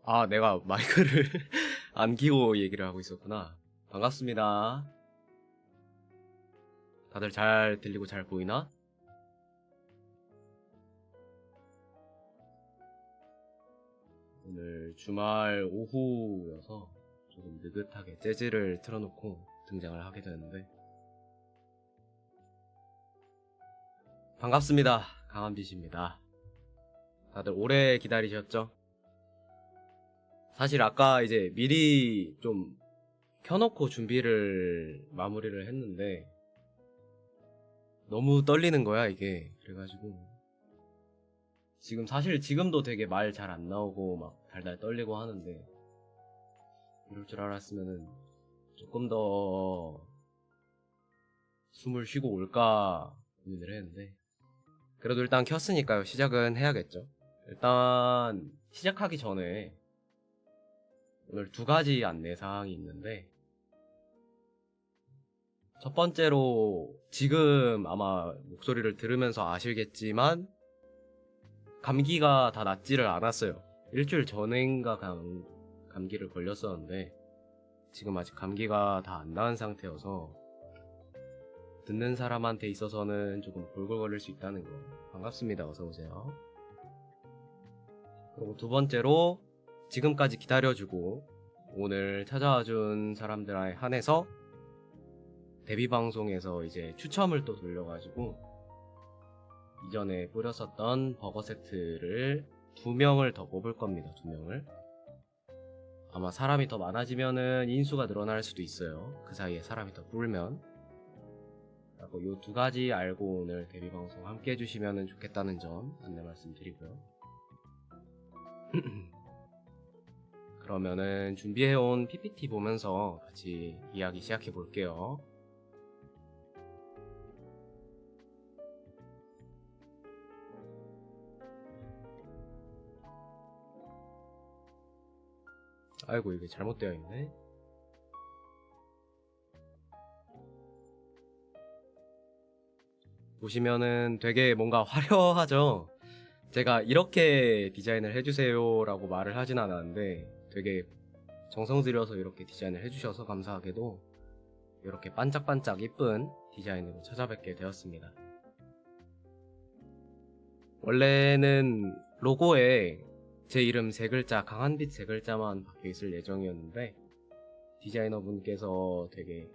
아, 내가 마이크를 안 끼고 얘기를 하고 있었구나. 반갑습니다. 다들 잘 들리고 잘 보이나? 오늘 주말 오후여서 조금 느긋하게 재즈를 틀어놓고 등장을 하게 되는데 반갑습니다. 강한빛입니다. 다들 오래 기다리셨죠? 사실 아까 이제 미리 좀 켜놓고 준비를 마무리를 했는데 너무 떨리는 거야 이게. 그래가지고 지금 사실 지금도 되게 말 잘 안 나오고 막 달달 떨리고 하는데 이럴 줄 알았으면은 조금 더 숨을 쉬고 올까 고민을 했는데 그래도 일단 켰으니까요. 시작은 해야겠죠. 일단 시작하기 전에 오늘 두 가지 안내사항이 있는데 첫 번째로 지금 아마 목소리를 들으면서 아시겠지만 감기가 다 낫지를 않았어요. 일주일 전인가 감기를 걸렸었는데 지금 아직 감기가 다 안 나은 상태여서 듣는 사람한테 있어서는 조금 골골거릴 수 있다는 거 반갑습니다. 어서오세요. 그리고 두 번째로 지금까지 기다려주고 오늘 찾아와준 사람들에 한해서 데뷔 방송에서 이제 추첨을 또 돌려가지고 이전에 뿌렸었던 버거 세트를 2명을 더 뽑을 겁니다. 2명을. 아마 사람이 더 많아지면은 인수가 늘어날 수도 있어요. 그 사이에 사람이 더 불면. 그리고 이 두 가지 알고 오늘 데뷔 방송 함께 해주시면 좋겠다는 점 안내 말씀드리고요. 그러면은 준비해온 PPT 보면서 같이 이야기 시작해 볼게요. 아이고 이게 잘못되어 있네. 보시면은 되게 뭔가 화려하죠? 제가 이렇게 디자인을 해주세요 라고 말을 하진 않았는데 되게 정성 들여서 이렇게 디자인을 해주셔서 감사하게도 이렇게 반짝반짝 이쁜 디자인으로 찾아뵙게 되었습니다. 원래는 로고에 제 이름 3글자 강한빛 3글자만 박혀있을 예정이었는데 디자이너분께서 되게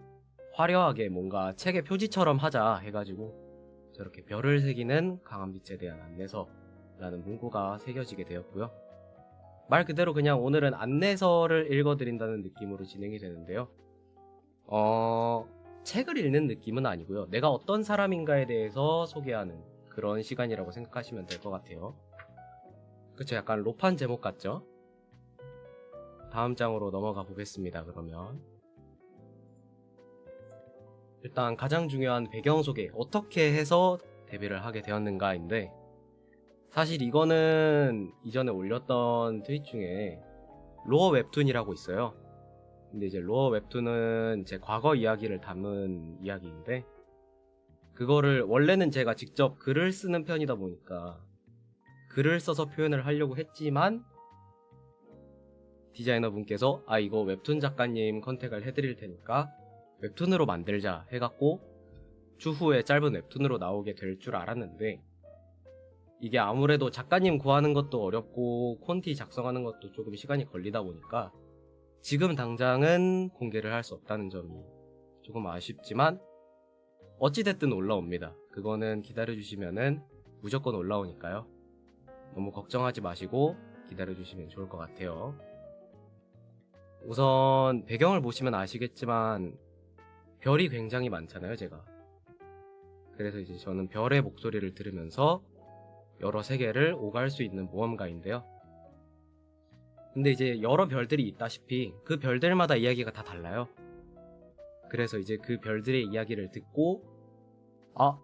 화려하게 뭔가 책의 표지처럼 하자 해가지고 저렇게 별을 새기는 강한빛에 대한 안내서라는 문구가 새겨지게 되었고요. 말 그대로 그냥 오늘은 안내서를 읽어드린다는 느낌으로 진행이 되는데요. 책을 읽는 느낌은 아니고요. 내가 어떤 사람인가에 대해서 소개하는 그런 시간이라고 생각하시면 될 것 같아요. 그쵸? 약간 로판 제목 같죠? 다음 장으로 넘어가 보겠습니다. 그러면 일단 가장 중요한 배경 소개, 어떻게 해서 데뷔를 하게 되었는가인데 사실 이거는 이전에 올렸던 트윗 중에 로어 웹툰이라고 있어요. 근데 이제 로어 웹툰은 제 과거 이야기를 담은 이야기인데 그거를 원래는 제가 직접 글을 쓰는 편이다 보니까 글을 써서 표현을 하려고 했지만 디자이너 분께서 이거 웹툰 작가님 컨택을 해드릴 테니까 웹툰으로 만들자 해갖고 추후에 짧은 웹툰으로 나오게 될 줄 알았는데 이게 아무래도 작가님 구하는 것도 어렵고 콘티 작성하는 것도 조금 시간이 걸리다 보니까 지금 당장은 공개를 할 수 없다는 점이 조금 아쉽지만 어찌됐든 올라옵니다. 그거는 기다려주시면은 무조건 올라오니까요. 너무 걱정하지 마시고 기다려주시면 좋을 것 같아요. 우선 배경을 보시면 아시겠지만 별이 굉장히 많잖아요, 제가. 그래서 이제 저는 별의 목소리를 들으면서 여러 세계를 오갈 수 있는 모험가인데요. 근데 이제 여러 별들이 있다시피 그 별들마다 이야기가 다 달라요. 그래서 이제 그 별들의 이야기를 듣고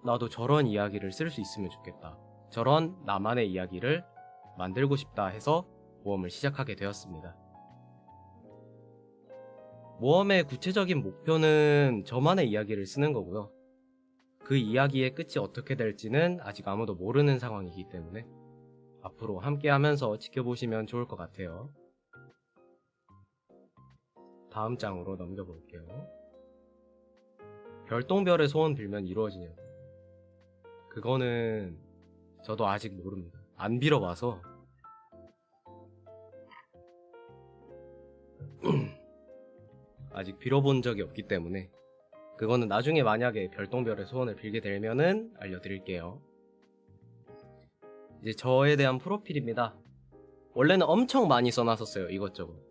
나도 저런 이야기를 쓸 수 있으면 좋겠다. 저런 나만의 이야기를 만들고 싶다 해서 모험을 시작하게 되었습니다. 모험의 구체적인 목표는 저만의 이야기를 쓰는 거고요. 그 이야기의 끝이 어떻게 될지는 아직 아무도 모르는 상황이기 때문에 앞으로 함께 하면서 지켜보시면 좋을 것 같아요. 다음 장으로 넘겨볼게요. 별똥별의 소원 빌면 이루어지냐? 그거는 저도 아직 모릅니다. 안 빌어봐서. 아직 빌어본 적이 없기 때문에 그거는 나중에 만약에 별똥별의 소원을 빌게 되면은 알려드릴게요. 이제 저에 대한 프로필입니다. 원래는 엄청 많이 써놨었어요. 이것저것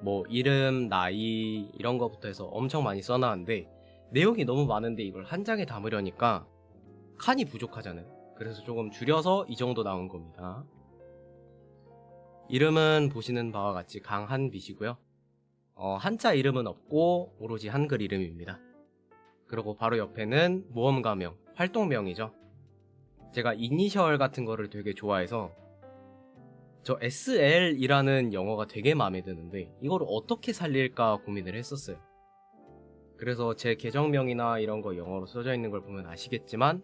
뭐 이름, 나이 이런 거부터 해서 엄청 많이 써놨는데 내용이 너무 많은데 이걸 한 장에 담으려니까 칸이 부족하잖아요. 그래서 조금 줄여서 이 정도 나온 겁니다. 이름은 보시는 바와 같이 강한빛이고요. 한자 이름은 없고 오로지 한글 이름입니다. 그리고 바로 옆에는 모험가명, 활동명이죠. 제가 이니셜 같은 거를 되게 좋아해서 저 SL이라는 영어가 되게 마음에 드는데 이거를 어떻게 살릴까 고민을 했었어요. 그래서 제 계정명이나 이런 거 영어로 써져 있는 걸 보면 아시겠지만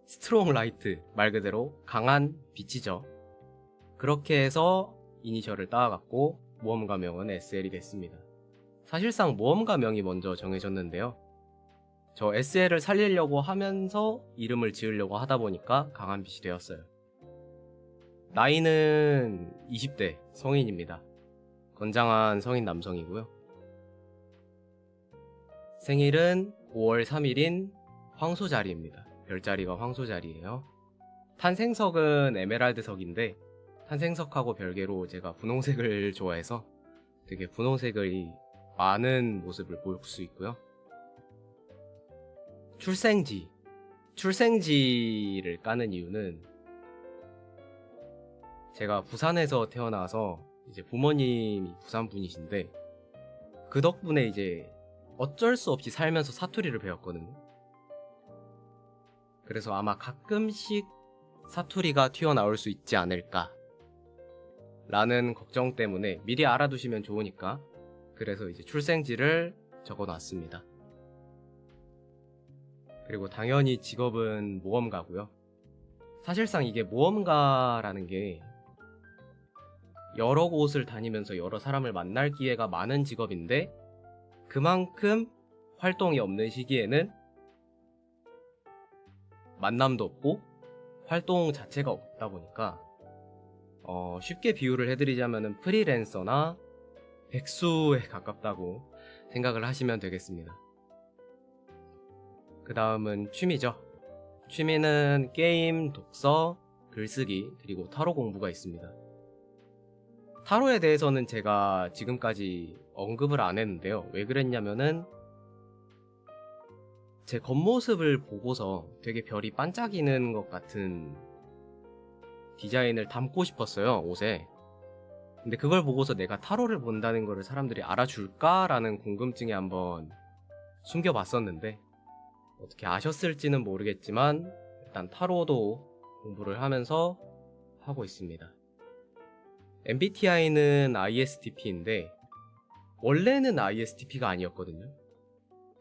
스트롱 라이트, 말 그대로 강한 빛이죠. 그렇게 해서 이니셜을 따와갖고 모험가명은 SL이 됐습니다. 사실상 모험가명이 먼저 정해졌는데요. 저 SL을 살리려고 하면서 이름을 지으려고 하다 보니까 강한빛이 되었어요. 나이는 20대 성인입니다. 건장한 성인 남성이고요. 생일은 5월 3일인 황소자리입니다. 별자리가 황소자리예요. 탄생석은 에메랄드석인데 탄생석하고 별개로 제가 분홍색을 좋아해서 되게 분홍색이 많은 모습을 볼 수 있고요. 출생지를 까는 이유는 제가 부산에서 태어나서 이제 부모님이 부산 분이신데 그 덕분에 이제 어쩔 수 없이 살면서 사투리를 배웠거든요. 그래서 아마 가끔씩 사투리가 튀어나올 수 있지 않을까 라는 걱정 때문에 미리 알아두시면 좋으니까 그래서 이제 출생지를 적어놨습니다. 그리고 당연히 직업은 모험가고요. 사실상 이게 모험가라는 게 여러 곳을 다니면서 여러 사람을 만날 기회가 많은 직업인데 그만큼 활동이 없는 시기에는 만남도 없고 활동 자체가 없다 보니까 쉽게 비유를 해드리자면 프리랜서나 백수에 가깝다고 생각을 하시면 되겠습니다. 그 다음은 취미죠. 취미는 게임, 독서, 글쓰기, 그리고 타로 공부가 있습니다. 타로에 대해서는 제가 지금까지 언급을 안 했는데요. 왜 그랬냐면은 제 겉모습을 보고서 되게 별이 반짝이는 것 같은 디자인을 담고 싶었어요, 옷에. 근데 그걸 보고서 내가 타로를 본다는 거를 사람들이 알아줄까라는 궁금증에 한번 숨겨봤었는데 어떻게 아셨을지는 모르겠지만 일단 타로도 공부를 하면서 하고 있습니다. MBTI는 ISTP인데 원래는 ISTP가 아니었거든요.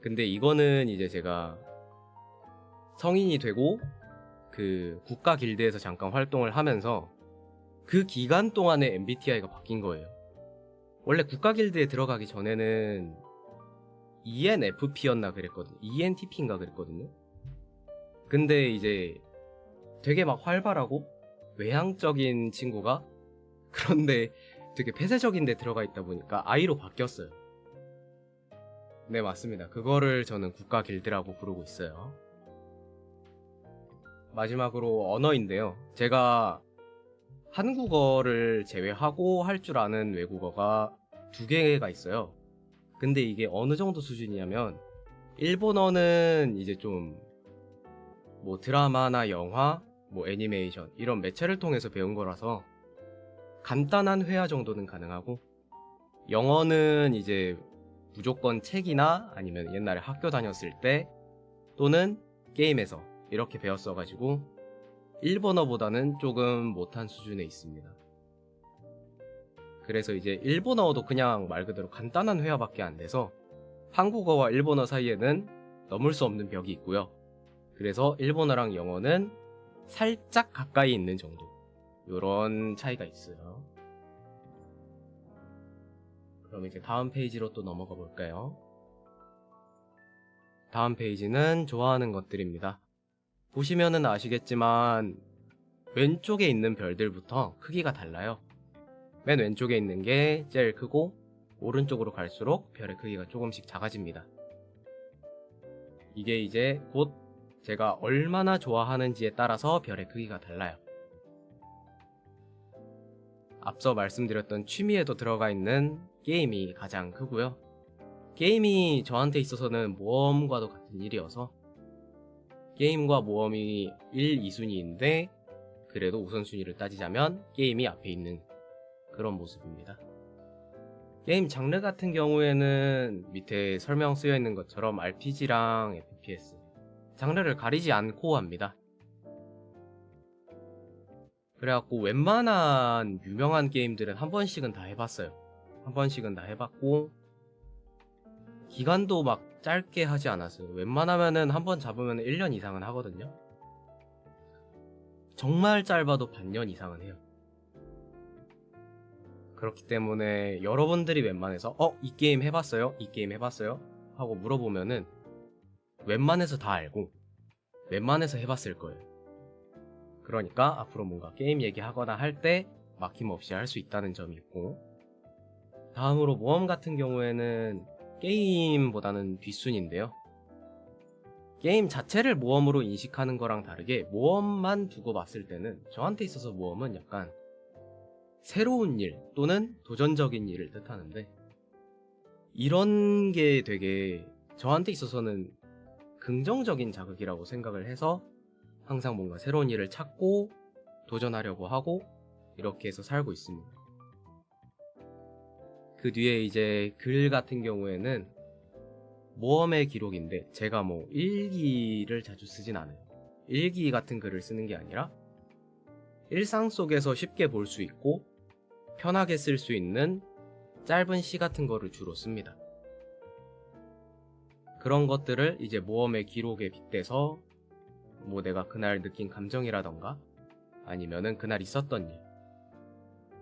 근데 이거는 이제 제가 성인이 되고 그 국가 길드에서 잠깐 활동을 하면서 그 기간 동안에 MBTI가 바뀐 거예요. 원래 국가 길드에 들어가기 전에는 ENFP였나 그랬거든요. ENTP인가 그랬거든요. 근데 이제 되게 막 활발하고 외향적인 친구가 그런데 되게 폐쇄적인 데 들어가 있다 보니까 I로 바뀌었어요. 네, 맞습니다. 그거를 저는 국가 길드라고 부르고 있어요. 마지막으로 언어인데요. 제가 한국어를 제외하고 할 줄 아는 외국어가 2개가 있어요. 근데 이게 어느 정도 수준이냐면 일본어는 이제 좀 뭐 드라마나 영화, 뭐 애니메이션 이런 매체를 통해서 배운 거라서 간단한 회화 정도는 가능하고 영어는 이제 무조건 책이나 아니면 옛날에 학교 다녔을 때 또는 게임에서 이렇게 배웠어가지고 일본어보다는 조금 못한 수준에 있습니다. 그래서 이제 일본어도 그냥 말 그대로 간단한 회화밖에 안 돼서 한국어와 일본어 사이에는 넘을 수 없는 벽이 있고요. 그래서 일본어랑 영어는 살짝 가까이 있는 정도, 요런 차이가 있어요. 그럼 이제 다음 페이지로 또 넘어가 볼까요? 다음 페이지는 좋아하는 것들입니다. 보시면은 아시겠지만 왼쪽에 있는 별들부터 크기가 달라요. 맨 왼쪽에 있는 게 제일 크고 오른쪽으로 갈수록 별의 크기가 조금씩 작아집니다. 이게 이제 곧 제가 얼마나 좋아하는지에 따라서 별의 크기가 달라요. 앞서 말씀드렸던 취미에도 들어가 있는 게임이 가장 크고요. 게임이 저한테 있어서는 모험과도 같은 일이어서 게임과 모험이 1, 2순위인데 그래도 우선순위를 따지자면 게임이 앞에 있는 그런 모습입니다. 게임 장르 같은 경우에는 밑에 설명 쓰여 있는 것처럼 RPG랑 FPS 장르를 가리지 않고 합니다. 그래갖고 웬만한 유명한 게임들은 한 번씩은 다 해봤어요. 한 번씩은 다 해봤고 기간도 막 짧게 하지 않았어요. 웬만하면은 한 번 잡으면 1년 이상은 하거든요. 정말 짧아도 반년 이상은 해요. 그렇기 때문에 여러분들이 웬만해서 이 게임 해봤어요? 이 게임 해봤어요? 하고 물어보면은 웬만해서 다 알고 웬만해서 해봤을 거예요. 그러니까 앞으로 뭔가 게임 얘기하거나 할 때 막힘없이 할 수 있다는 점이 있고, 다음으로 모험 같은 경우에는 게임보다는 뒷순인데요. 게임 자체를 모험으로 인식하는 거랑 다르게 모험만 두고 봤을 때는 저한테 있어서 모험은 약간 새로운 일 또는 도전적인 일을 뜻하는데, 이런 게 되게 저한테 있어서는 긍정적인 자극이라고 생각을 해서 항상 뭔가 새로운 일을 찾고 도전하려고 하고 이렇게 해서 살고 있습니다. 그 뒤에 이제 글 같은 경우에는 모험의 기록인데 제가 뭐 일기를 자주 쓰진 않아요. 일기 같은 글을 쓰는 게 아니라 일상 속에서 쉽게 볼 수 있고 편하게 쓸 수 있는 짧은 시 같은 거를 주로 씁니다. 그런 것들을 이제 모험의 기록에 빗대서 뭐 내가 그날 느낀 감정이라던가 아니면은 그날 있었던 일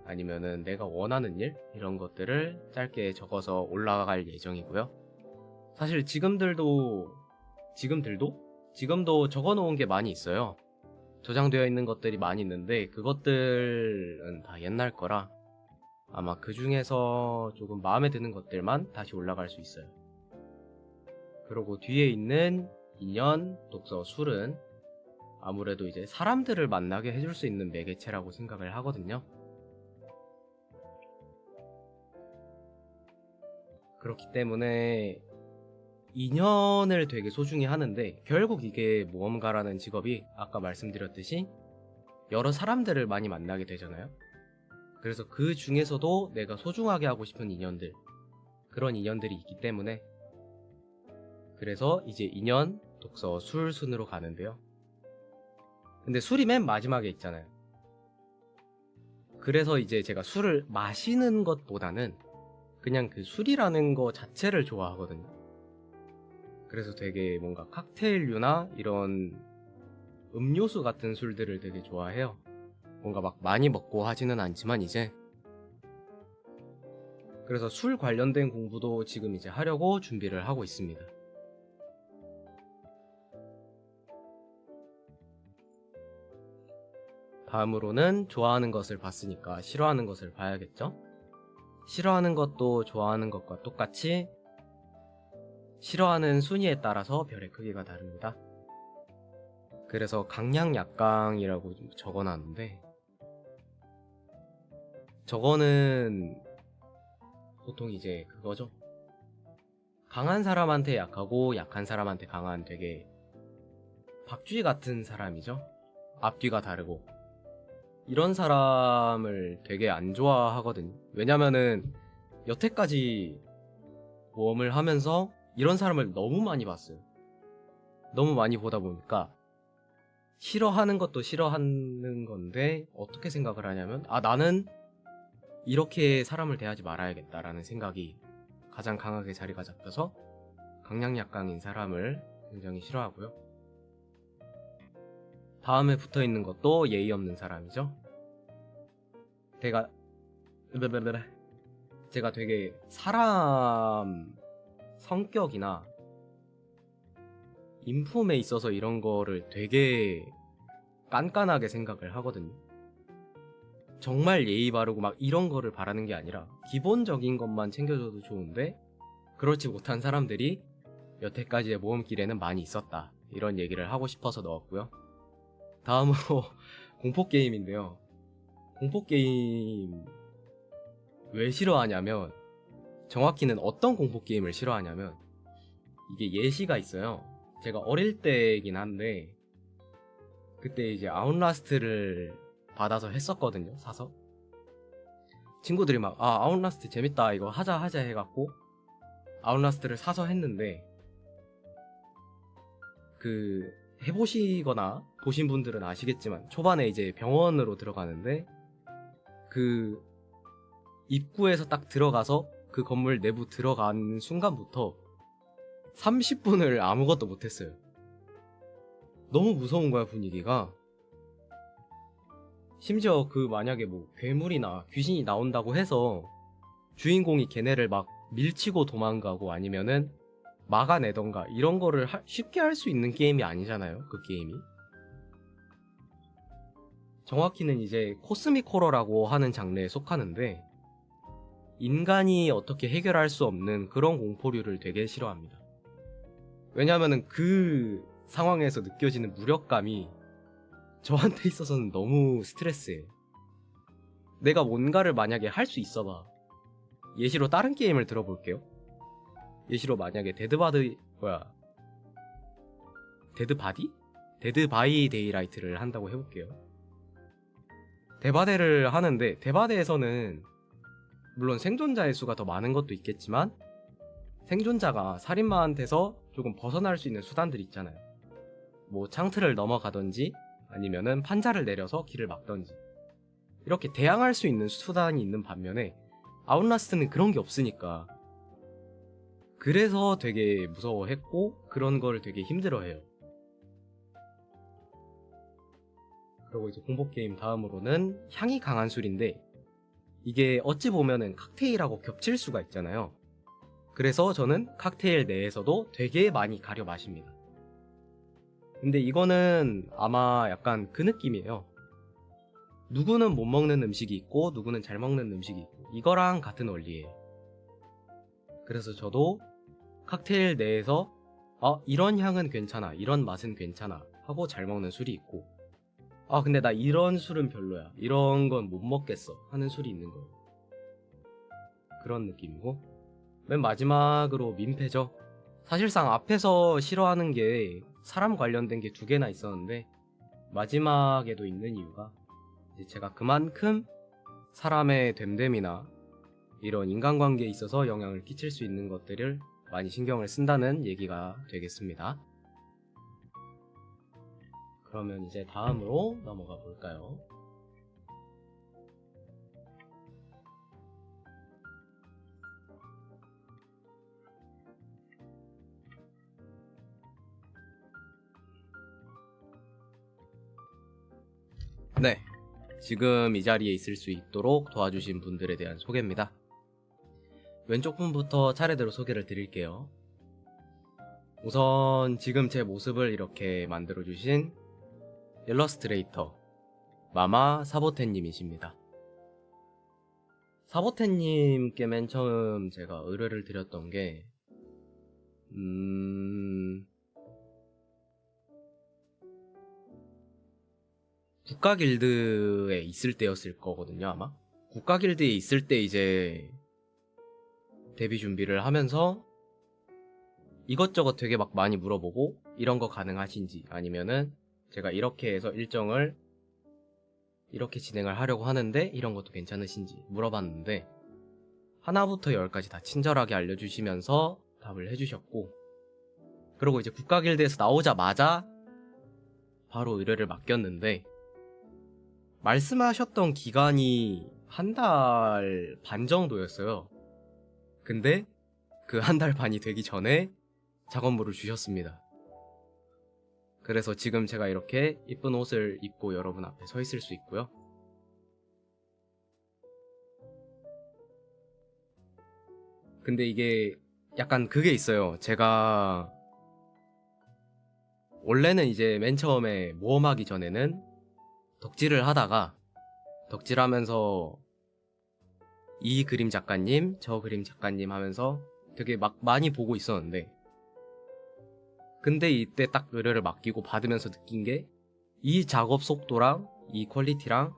아니면은 내가 원하는 일 이런 것들을 짧게 적어서 올라갈 예정이고요. 사실 지금도 적어 놓은 게 많이 있어요. 저장되어 있는 것들이 많이 있는데 그것들은 다 옛날 거라 아마 그 중에서 조금 마음에 드는 것들만 다시 올라갈 수 있어요. 그리고 뒤에 있는 인연, 독서, 술은 아무래도 이제 사람들을 만나게 해줄 수 있는 매개체라고 생각을 하거든요. 그렇기 때문에 인연을 되게 소중히 하는데 결국 이게 모험가라는 직업이 아까 말씀드렸듯이 여러 사람들을 많이 만나게 되잖아요. 그래서 그 중에서도 내가 소중하게 하고 싶은 인연들, 그런 인연들이 있기 때문에 그래서 이제 인연, 독서, 술 순으로 가는데요. 근데 술이 맨 마지막에 있잖아요. 그래서 이제 제가 술을 마시는 것보다는 그냥 그 술이라는 거 자체를 좋아하거든요. 그래서 되게 뭔가 칵테일류나 이런 음료수 같은 술들을 되게 좋아해요. 뭔가 막 많이 먹고 하지는 않지만 이제 그래서 술 관련된 공부도 지금 이제 하려고 준비를 하고 있습니다. 다음으로는 좋아하는 것을 봤으니까 싫어하는 것을 봐야겠죠? 싫어하는 것도 좋아하는 것과 똑같이 싫어하는 순위에 따라서 별의 크기가 다릅니다. 그래서 강약약강이라고 적어놨는데 저거는 보통 이제 그거죠. 강한 사람한테 약하고 약한 사람한테 강한 되게 박쥐 같은 사람이죠. 앞뒤가 다르고 이런 사람을 되게 안 좋아하거든요. 왜냐면은 여태까지 모험을 하면서 이런 사람을 너무 많이 봤어요. 너무 많이 보다 보니까 싫어하는 것도 싫어하는 건데 어떻게 생각을 하냐면 나는 이렇게 사람을 대하지 말아야겠다라는 생각이 가장 강하게 자리가 잡혀서 강약약강인 사람을 굉장히 싫어하고요. 다음에 붙어있는 것도 예의 없는 사람이죠. 제가 되게 사람 성격이나 인품에 있어서 이런 거를 되게 깐깐하게 생각을 하거든요. 정말 예의 바르고 막 이런 거를 바라는 게 아니라 기본적인 것만 챙겨줘도 좋은데 그렇지 못한 사람들이 여태까지의 모험길에는 많이 있었다. 이런 얘기를 하고 싶어서 넣었고요. 다음으로 공포게임인데요. 공포게임 왜 싫어하냐면, 정확히는 어떤 공포게임을 싫어하냐면, 이게 예시가 있어요. 제가 어릴 때긴 한데 그때 이제 아웃라스트를 받아서 했었거든요. 사서 친구들이 막 아웃라스트 재밌다 이거 하자 해갖고 아웃라스트를 사서 했는데, 그 해보시거나 보신 분들은 아시겠지만 초반에 이제 병원으로 들어가는데, 그 입구에서 딱 들어가서 그 건물 내부 들어간 순간부터 30분을 아무것도 못했어요. 너무 무서운 거야, 분위기가. 심지어 그 만약에 뭐 괴물이나 귀신이 나온다고 해서 주인공이 걔네를 막 밀치고 도망가고 아니면은 막아내던가 이런 거를 쉽게 할 수 있는 게임이 아니잖아요, 그 게임이. 정확히는 이제 코스믹 호러라고 하는 장르에 속하는데, 인간이 어떻게 해결할 수 없는 그런 공포류를 되게 싫어합니다. 왜냐면은 그 상황에서 느껴지는 무력감이 저한테 있어서는 너무 스트레스예요. 내가 뭔가를 만약에 할 수 있어봐. 예시로 다른 게임을 들어볼게요. 예시로 만약에 데드 바이 데이라이트를 한다고 해볼게요. 데바데를 하는데, 데바데에서는 물론 생존자의 수가 더 많은 것도 있겠지만 생존자가 살인마한테서 조금 벗어날 수 있는 수단들이 있잖아요. 뭐 창틀을 넘어가던지 아니면은 판자를 내려서 길을 막던지 이렇게 대항할 수 있는 수단이 있는 반면에 아웃라스트는 그런 게 없으니까, 그래서 되게 무서워했고 그런 걸 되게 힘들어해요. 그리고 이제 공포게임 다음으로는 향이 강한 술인데, 이게 어찌 보면은 칵테일하고 겹칠 수가 있잖아요. 그래서 저는 칵테일 내에서도 되게 많이 가려 마십니다. 근데 이거는 아마 약간 그 느낌이에요. 누구는 못 먹는 음식이 있고 누구는 잘 먹는 음식이 있고, 이거랑 같은 원리예요. 그래서 저도 칵테일 내에서 이런 향은 괜찮아, 이런 맛은 괜찮아 하고 잘 먹는 술이 있고, 근데 나 이런 술은 별로야, 이런 건 못 먹겠어 하는 술이 있는 거예요. 그런 느낌이고, 맨 마지막으로 민폐죠. 사실상 앞에서 싫어하는 게 사람 관련된 게 2개나 있었는데 마지막에도 있는 이유가, 이제 제가 그만큼 사람의 됨됨이나 이런 인간관계에 있어서 영향을 끼칠 수 있는 것들을 많이 신경을 쓴다는 얘기가 되겠습니다. 그러면 이제 다음으로 넘어가 볼까요? 네, 지금 이 자리에 있을 수 있도록 도와주신 분들에 대한 소개입니다. 왼쪽 분부터 차례대로 소개를 드릴게요. 우선 지금 제 모습을 이렇게 만들어주신 일러스트레이터 마마 사보테님이십니다. 사보테님께 맨 처음 제가 의뢰를 드렸던 게 국가길드에 있을 때였을 거거든요, 아마. 국가길드에 있을 때 이제 데뷔 준비를 하면서 이것저것 되게 막 많이 물어보고, 이런 거 가능하신지, 아니면은 제가 이렇게 해서 일정을 이렇게 진행을 하려고 하는데 이런 것도 괜찮으신지 물어봤는데, 하나부터 10까지 다 친절하게 알려주시면서 답을 해주셨고, 그리고 이제 국가길드에서 나오자마자 바로 의뢰를 맡겼는데, 말씀하셨던 기간이 1달 반 정도였어요. 근데 그 1달 반이 되기 전에 작업물을 주셨습니다. 그래서 지금 제가 이렇게 이쁜 옷을 입고 여러분 앞에 서 있을 수 있고요. 근데 이게 약간 그게 있어요. 제가 원래는 이제 맨 처음에 모험하기 전에는 덕질을 하다가 덕질하면서 이 그림 작가님, 저 그림 작가님 하면서 되게 막 많이 보고 있었는데, 근데 이때 딱 의뢰를 맡기고 받으면서 느낀 게 이 작업 속도랑 이 퀄리티랑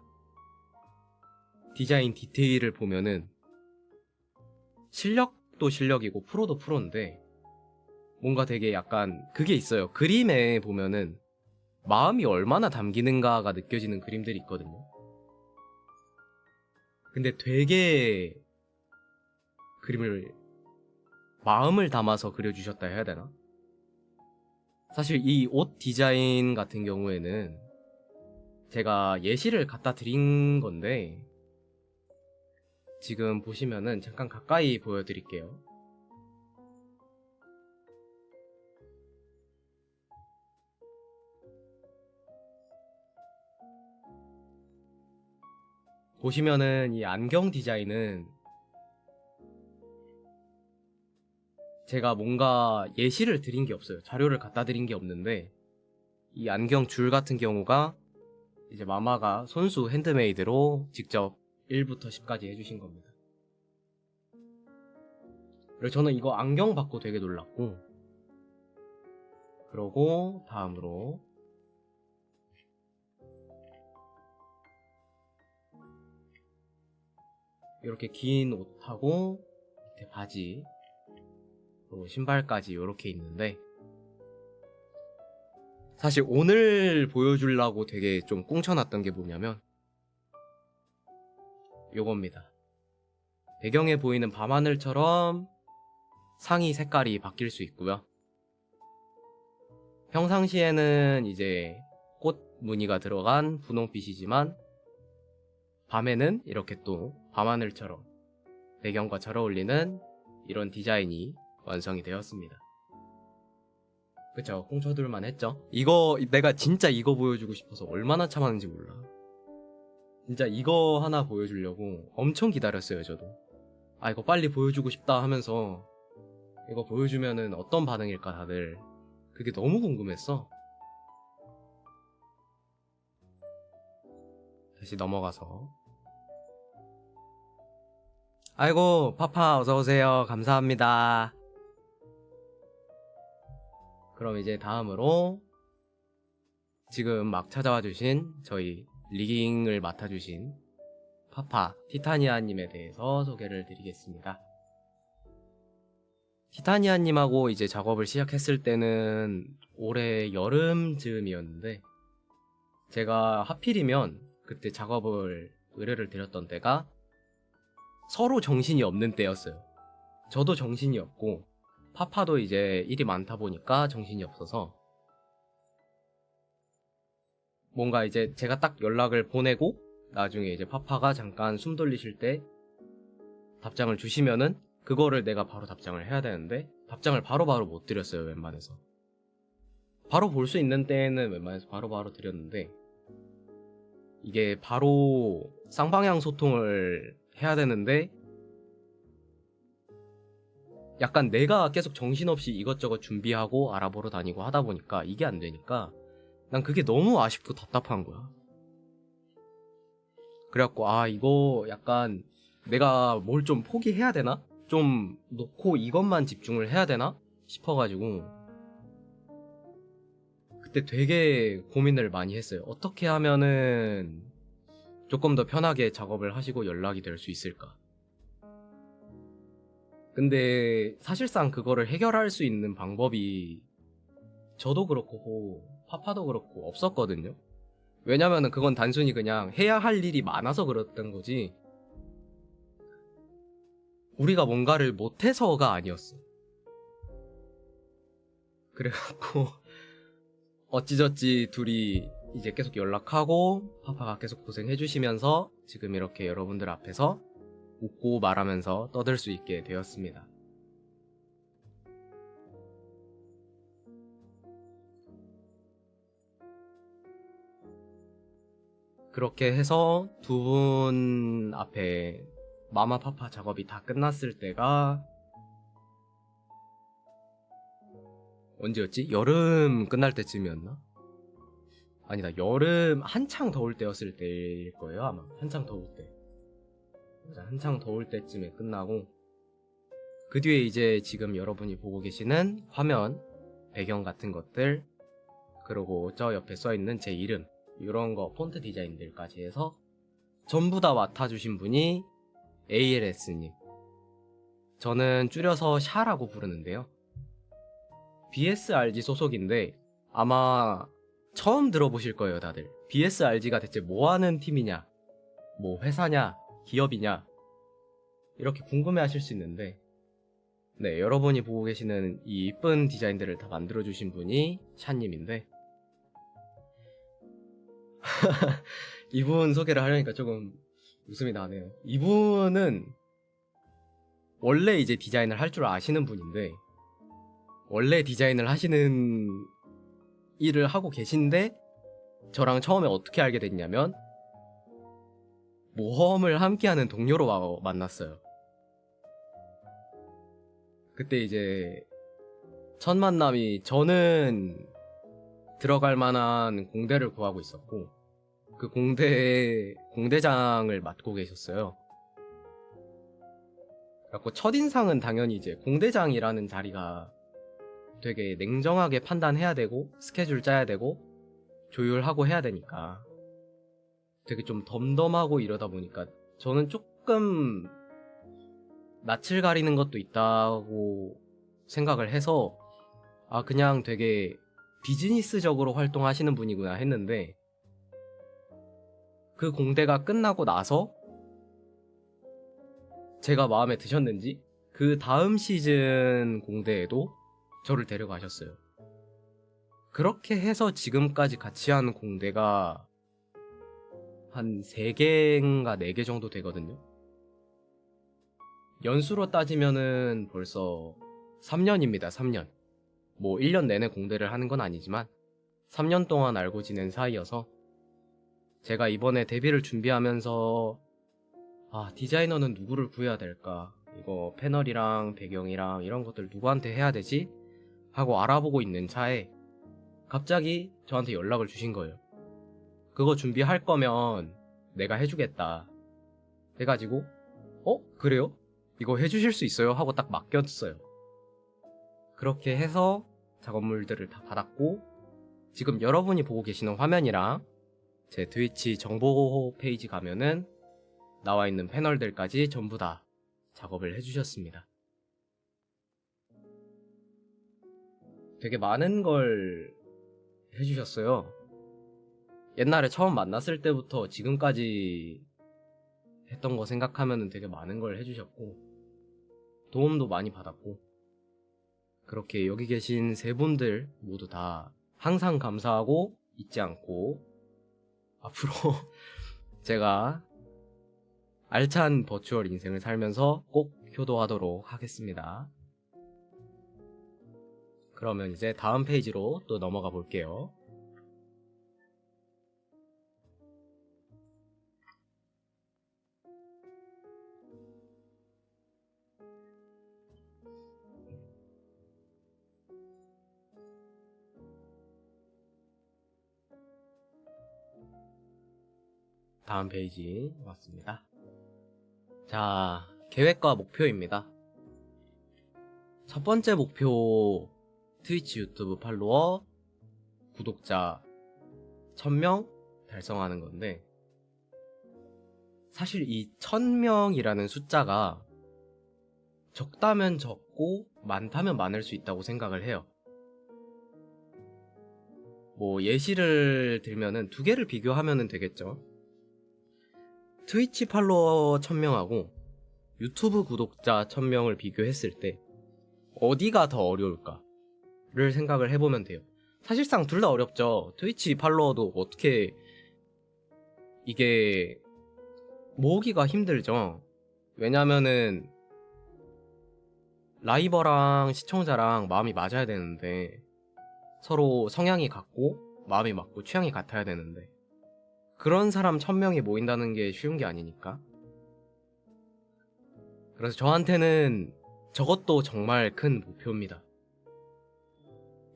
디자인 디테일을 보면은 실력도 실력이고 프로도 프로인데 뭔가 되게 약간 그게 있어요. 그림에 보면은 마음이 얼마나 담기는가가 느껴지는 그림들이 있거든요. 근데 되게 그림을 마음을 담아서 그려주셨다 해야 되나? 사실 이 옷 디자인 같은 경우에는 제가 예시를 갖다 드린 건데 지금 보시면은 잠깐 가까이 보여드릴게요. 보시면은 이 안경 디자인은 제가 뭔가 예시를 드린 게 없어요. 자료를 갖다 드린 게 없는데 이 안경 줄 같은 경우가 이제 마마가 손수 핸드메이드로 직접 1부터 10까지 해주신 겁니다. 그리고 저는 이거 안경 받고 되게 놀랐고, 그러고 다음으로 이렇게 긴 옷하고 밑에 바지 그리고 신발까지 이렇게 있는데, 사실 오늘 보여주려고 되게 좀 꽁쳐놨던 게 뭐냐면 요겁니다. 배경에 보이는 밤하늘처럼 상의 색깔이 바뀔 수 있고요. 평상시에는 이제 꽃 무늬가 들어간 분홍빛이지만 밤에는 이렇게 또 밤하늘처럼 배경과 잘 어울리는 이런 디자인이 완성이 되었습니다. 그쵸? 꽁쳐둘만 했죠? 이거 내가 진짜 이거 보여주고 싶어서 얼마나 참았는지 몰라. 진짜 이거 하나 보여주려고 엄청 기다렸어요. 저도 아 이거 빨리 보여주고 싶다 하면서 이거 보여주면은 어떤 반응일까 다들 그게 너무 궁금했어. 다시 넘어가서 아이고 파파 어서오세요. 감사합니다. 그럼 이제 다음으로 지금 막 찾아와 주신 저희 리깅을 맡아주신 파파 티타니아님에 대해서 소개를 드리겠습니다. 티타니아님하고 이제 작업을 시작했을 때는 올해 여름 즈음이었는데 제가 하필이면 그때 작업을 의뢰를 드렸던 때가 서로 정신이 없는 때였어요. 저도 정신이 없고 파파도 이제 일이 많다 보니까 정신이 없어서 뭔가 이제 제가 딱 연락을 보내고 나중에 이제 파파가 잠깐 숨 돌리실 때 답장을 주시면은 그거를 내가 바로 답장을 해야 되는데 답장을 바로바로 못 드렸어요. 웬만해서 바로 볼 수 있는 때에는 웬만해서 바로바로 드렸는데 이게 바로 쌍방향 소통을 해야 되는데 약간 내가 계속 정신없이 이것저것 준비하고 알아보러 다니고 하다 보니까 이게 안 되니까 난 그게 너무 아쉽고 답답한 거야. 그래갖고 아 이거 약간 내가 뭘 좀 포기해야 되나? 좀 놓고 이것만 집중을 해야 되나? 싶어가지고 그때 되게 고민을 많이 했어요. 어떻게 하면은 조금 더 편하게 작업을 하시고 연락이 될 수 있을까? 근데 사실상 그거를 해결할 수 있는 방법이 저도 그렇고 파파도 그렇고 없었거든요. 왜냐면은 그건 단순히 그냥 해야 할 일이 많아서 그랬던 거지 우리가 뭔가를 못해서가 아니었어. 그래갖고 어찌저찌 둘이 이제 계속 연락하고 파파가 계속 고생해주시면서 지금 이렇게 여러분들 앞에서 웃고 말하면서 떠들 수 있게 되었습니다. 그렇게 해서 두 분 앞에 마마파파 작업이 다 끝났을 때가 언제였지? 여름 끝날 때쯤이었나? 아니다, 여름 한창 더울 때였을 때일 거예요, 아마. 한창 더울 때. 맞아, 한창 더울 때쯤에 끝나고, 그 뒤에 이제 지금 여러분이 보고 계시는 화면, 배경 같은 것들, 그리고 저 옆에 써있는 제 이름, 이런 거 폰트 디자인들까지 해서 전부 다 맡아주신 분이 ALS님. 저는 줄여서 샤라고 부르는데요. BSRG 소속인데 아마 처음 들어보실 거예요, 다들. BSRG가 대체 뭐 하는 팀이냐, 뭐 회사냐, 기업이냐, 이렇게 궁금해 하실 수 있는데, 네, 여러분이 보고 계시는 이 이쁜 디자인들을 다 만들어주신 분이 샤님인데, 이분 소개를 하려니까 조금 웃음이 나네요. 이분은 원래 이제 디자인을 할 줄 아시는 분인데, 원래 디자인을 하시는 일을 하고 계신데, 저랑 처음에 어떻게 알게 됐냐면 모험을 함께하는 동료로 만났어요. 그때 이제 첫 만남이, 저는 들어갈 만한 공대를 구하고 있었고 그 공대장을 맡고 계셨어요. 그래갖고 첫인상은 당연히 이제 공대장이라는 자리가 되게 냉정하게 판단해야 되고 스케줄 짜야 되고 조율하고 해야 되니까 되게 좀 덤덤하고 이러다 보니까 저는 조금 낯을 가리는 것도 있다고 생각을 해서, 아, 그냥 되게 비즈니스적으로 활동하시는 분이구나 했는데, 그 공대가 끝나고 나서 제가 마음에 드셨는지 그 다음 시즌 공대에도 저를 데려가셨어요. 그렇게 해서 지금까지 같이 한 공대가 한 3개인가 4개 정도 되거든요. 연수로 따지면은 벌써 3년입니다. 3년. 뭐 1년 내내 공대를 하는 건 아니지만 3년 동안 알고 지낸 사이여서, 제가 이번에 데뷔를 준비하면서 디자이너는 누구를 구해야 될까, 이거 패널이랑 배경이랑 이런 것들 누구한테 해야 되지? 하고 알아보고 있는 차에 갑자기 저한테 연락을 주신 거예요. 그거 준비할 거면 내가 해주겠다 해가지고, 그래요? 이거 해주실 수 있어요? 하고 딱 맡겼어요. 그렇게 해서 작업물들을 다 받았고, 지금 여러분이 보고 계시는 화면이랑 제 트위치 정보 페이지 가면은 나와 있는 패널들까지 전부 다 작업을 해주셨습니다. 되게 많은 걸 해주셨어요. 옛날에 처음 만났을 때부터 지금까지 했던 거 생각하면 되게 많은 걸 해주셨고 도움도 많이 받았고, 그렇게 여기 계신 3분들 모두 다 항상 감사하고 잊지 않고 앞으로 제가 알찬 버추얼 인생을 살면서 꼭 효도하도록 하겠습니다. 그러면 이제 다음 페이지로 또 넘어가 볼게요. 다음 페이지 왔습니다. 자, 계획과 목표입니다. 첫 번째 목표, 트위치 유튜브 팔로워, 구독자 1000명 달성하는 건데, 사실 이 1000명이라는 숫자가 적다면 적고 많다면 많을 수 있다고 생각을 해요. 뭐 예시를 들면은 2개를 비교하면 되겠죠. 트위치 팔로워 1000명하고 유튜브 구독자 1000명을 비교했을 때 어디가 더 어려울까를 생각을 해보면 돼요. 사실상 둘 다 어렵죠. 트위치 팔로워도 어떻게 이게 모으기가 힘들죠. 왜냐면은 라이버랑 시청자랑 마음이 맞아야 되는데, 서로 성향이 같고 마음이 맞고 취향이 같아야 되는데, 그런 사람 1000명이 모인다는 게 쉬운 게 아니니까. 그래서 저한테는 저것도 정말 큰 목표입니다.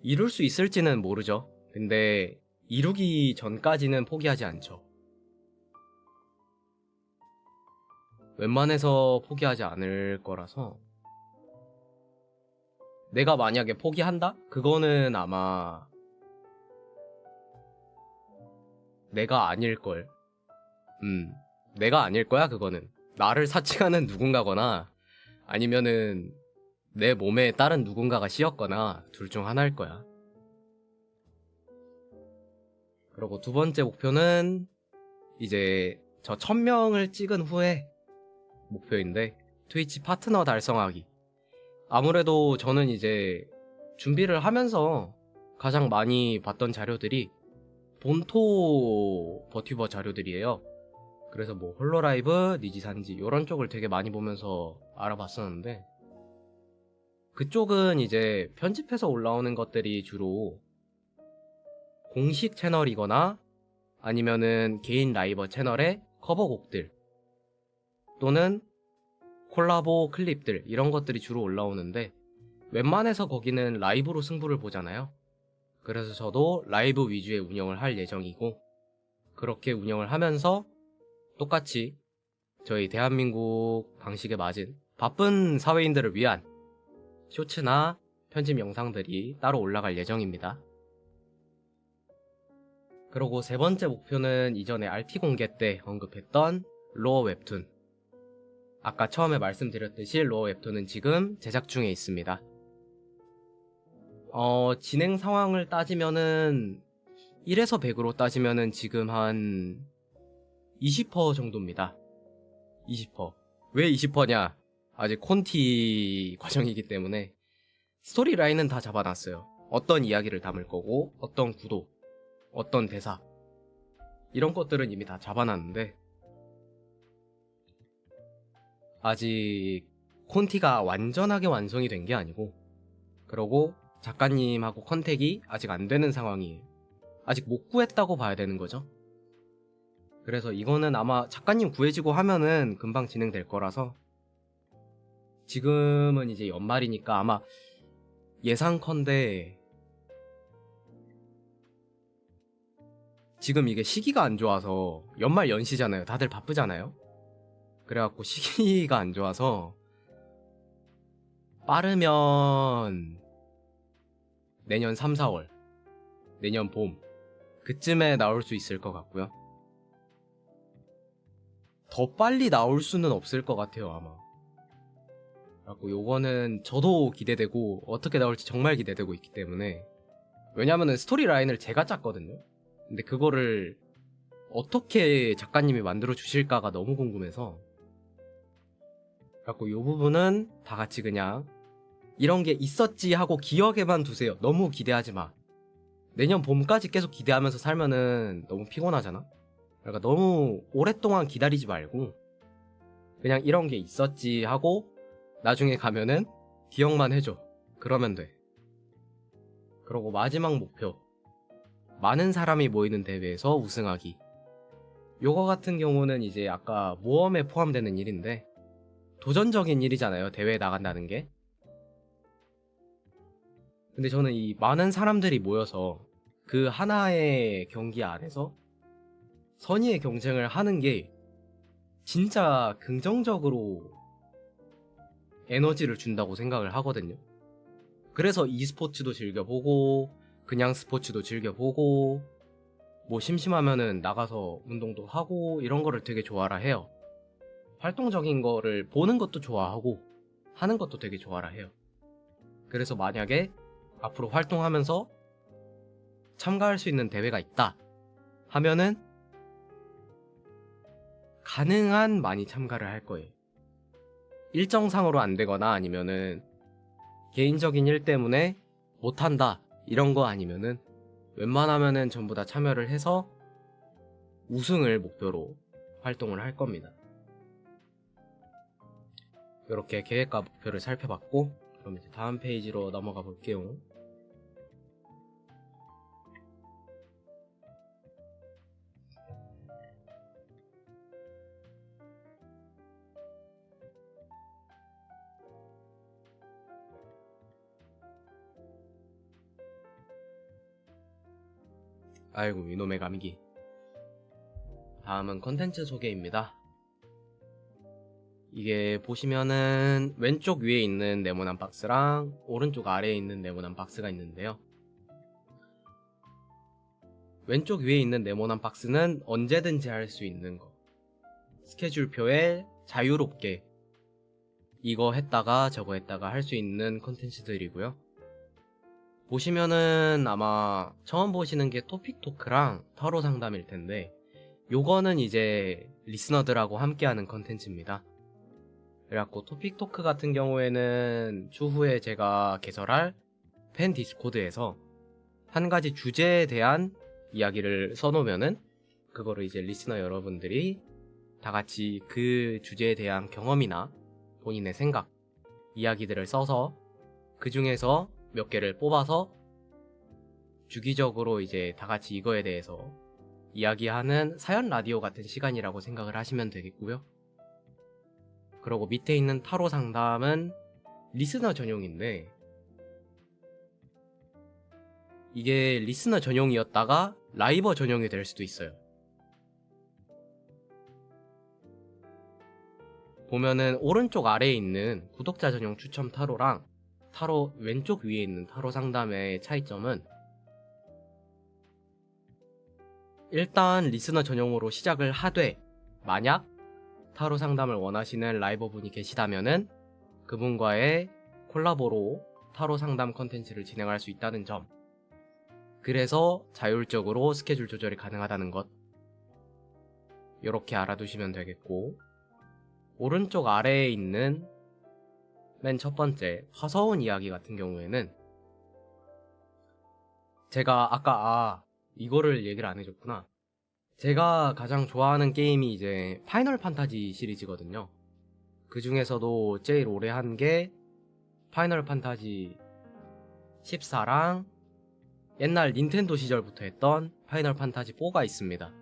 이룰 수 있을지는 모르죠. 근데 이루기 전까지는 포기하지 않죠. 웬만해서 포기하지 않을 거라서 내가 만약에 포기한다? 그거는 아마 내가 아닐걸. 내가 아닐 거야 그거는. 나를 사칭하는 누군가거나 아니면은 내 몸에 다른 누군가가 씌었거나 둘 중 하나일 거야. 그리고 두 번째 목표는 이제 저 1000명을 찍은 후에 목표인데 트위치 파트너 달성하기. 아무래도 저는 이제 준비를 하면서 가장 많이 봤던 자료들이 본토 버튜버 자료들이에요. 그래서 뭐 홀로라이브, 니지산지 이런 쪽을 되게 많이 보면서 알아봤었는데 그쪽은 이제 편집해서 올라오는 것들이 주로 공식 채널이거나 아니면은 개인 라이버 채널의 커버곡들 또는 콜라보 클립들 이런 것들이 주로 올라오는데 웬만해서 거기는 라이브로 승부를 보잖아요. 그래서 저도 라이브 위주의 운영을 할 예정이고 그렇게 운영을 하면서 똑같이 저희 대한민국 방식에 맞은 바쁜 사회인들을 위한 쇼츠나 편집 영상들이 따로 올라갈 예정입니다. 그리고 세 번째 목표는 이전에 RT 공개 때 언급했던 로어 웹툰. 아까 처음에 말씀드렸듯이 로어 웹툰은 지금 제작 중에 있습니다. 진행 상황을 따지면은 1에서 100으로 따지면은 지금 한 20% 정도입니다. 20%. 왜 20%냐? 아직 콘티 과정이기 때문에 스토리 라인은 다 잡아놨어요. 어떤 이야기를 담을 거고 어떤 구도, 어떤 대사 이런 것들은 이미 다 잡아놨는데 아직 콘티가 완전하게 완성이 된 게 아니고 그러고 작가님하고 컨택이 아직 안 되는 상황이에요. 아직 못 구했다고 봐야 되는 거죠. 그래서 이거는 아마 작가님 구해지고 하면은 금방 진행될 거라서 지금은 이제 연말이니까 아마 예상컨대 지금 이게 시기가 안 좋아서 연말 연시잖아요. 다들 바쁘잖아요. 그래갖고 시기가 안 좋아서 빠르면 내년 3, 4월 내년 봄 그쯤에 나올 수 있을 것 같고요. 더 빨리 나올 수는 없을 것 같아요 아마. 그래갖고 요거는 저도 기대되고 어떻게 나올지 정말 기대되고 있기 때문에 왜냐면은 스토리 라인을 제가 짰거든요. 근데 그거를 어떻게 작가님이 만들어 주실까가 너무 궁금해서 그래갖고 요 부분은 다 같이 그냥 이런 게 있었지 하고 기억에만 두세요. 너무 기대하지 마. 내년 봄까지 계속 기대하면서 살면은 너무 피곤하잖아. 그러니까 너무 오랫동안 기다리지 말고 그냥 이런 게 있었지 하고 나중에 가면은 기억만 해줘. 그러면 돼. 그리고 마지막 목표 많은 사람이 모이는 대회에서 우승하기. 요거 같은 경우는 이제 아까 모험에 포함되는 일인데 도전적인 일이잖아요. 대회에 나간다는 게. 근데 저는 이 많은 사람들이 모여서 그 하나의 경기 안에서 선의의 경쟁을 하는 게 진짜 긍정적으로 에너지를 준다고 생각을 하거든요. 그래서 e스포츠도 즐겨보고 그냥 스포츠도 즐겨보고 뭐 심심하면은 나가서 운동도 하고 이런 거를 되게 좋아라 해요. 활동적인 거를 보는 것도 좋아하고 하는 것도 되게 좋아라 해요. 그래서 만약에 앞으로 활동하면서 참가할 수 있는 대회가 있다 하면은 가능한 많이 참가를 할 거예요. 일정상으로 안 되거나 아니면은 개인적인 일 때문에 못한다 이런 거 아니면은 웬만하면은 전부 다 참여를 해서 우승을 목표로 활동을 할 겁니다. 이렇게 계획과 목표를 살펴봤고 그럼 이제 다음 페이지로 넘어가 볼게요. 아이고 이놈의 감기. 다음은 컨텐츠 소개입니다. 이게 보시면은 왼쪽 위에 있는 네모난 박스랑 오른쪽 아래에 있는 네모난 박스가 있는데요. 왼쪽 위에 있는 네모난 박스는 언제든지 할 수 있는 거, 스케줄표에 자유롭게 이거 했다가 저거 했다가 할 수 있는 컨텐츠들이고요. 보시면은 아마 처음 보시는 게 토픽토크랑 타로 상담일 텐데, 요거는 이제 리스너들하고 함께하는 컨텐츠입니다. 그래갖고 토픽토크 같은 경우에는 추후에 제가 개설할 팬 디스코드에서 한 가지 주제에 대한 이야기를 써놓으면은 그거를 이제 리스너 여러분들이 다 같이 그 주제에 대한 경험이나 본인의 생각, 이야기들을 써서 그 중에서 몇 개를 뽑아서 주기적으로 이제 다 같이 이거에 대해서 이야기하는 사연 라디오 같은 시간이라고 생각을 하시면 되겠고요. 그리고 밑에 있는 타로 상담은 리스너 전용인데, 이게 리스너 전용이었다가 라이버 전용이 될 수도 있어요. 보면은 오른쪽 아래에 있는 구독자 전용 추첨 타로랑 타로 왼쪽 위에 있는 타로 상담의 차이점은, 일단 리스너 전용으로 시작을 하되 만약 타로 상담을 원하시는 라이버 분이 계시다면은 그분과의 콜라보로 타로 상담 컨텐츠를 진행할 수 있다는 점, 그래서 자율적으로 스케줄 조절이 가능하다는 것, 이렇게 알아두시면 되겠고, 오른쪽 아래에 있는 맨 첫 번째 허서운 이야기 같은 경우에는 제가 아까 이거를 얘기를 안 해줬구나. 제가 가장 좋아하는 게임이 이제 파이널 판타지 시리즈거든요. 그 중에서도 제일 오래 한 게 파이널 판타지 14랑 옛날 닌텐도 시절부터 했던 파이널 판타지 4가 있습니다.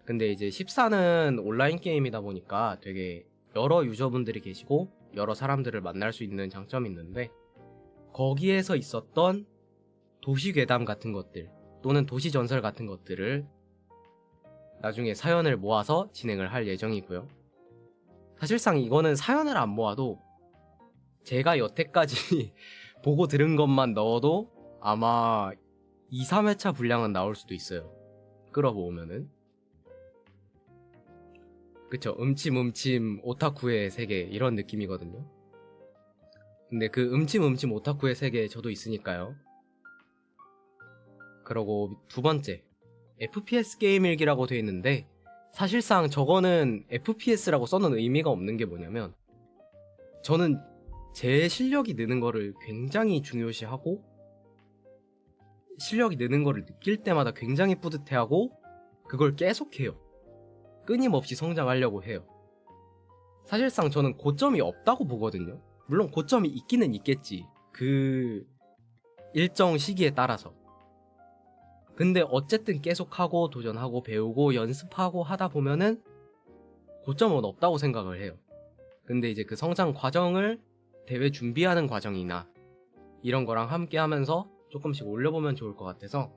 근데 이제 14는 온라인 게임이다 보니까 되게 여러 유저분들이 계시고 여러 사람들을 만날 수 있는 장점이 있는데, 거기에서 있었던 도시 괴담 같은 것들 또는 도시 전설 같은 것들을 나중에 사연을 모아서 진행을 할 예정이고요. 사실상 이거는 사연을 안 모아도 제가 여태까지 보고 들은 것만 넣어도 아마 2, 3회차 분량은 나올 수도 있어요. 끌어모으면은. 그쵸, 음침음침 오타쿠의 세계 이런 느낌이거든요. 근데 그 음침음침 오타쿠의 세계에 저도 있으니까요. 그러고 두 번째, FPS 게임 일기라고 되어 있는데, 사실상 저거는 FPS라고 써놓은 의미가 없는 게 뭐냐면, 저는 제 실력이 느는 거를 굉장히 중요시하고 실력이 느는 거를 느낄 때마다 굉장히 뿌듯해하고 그걸 계속해요. 끊임없이 성장하려고 해요. 사실상 저는 고점이 없다고 보거든요. 물론 고점이 있기는 있겠지, 그 일정 시기에 따라서. 근데 어쨌든 계속하고 도전하고 배우고 연습하고 하다 보면은 고점은 없다고 생각을 해요. 근데 이제 그 성장 과정을 대회 준비하는 과정이나 이런 거랑 함께 하면서 조금씩 올려보면 좋을 것 같아서,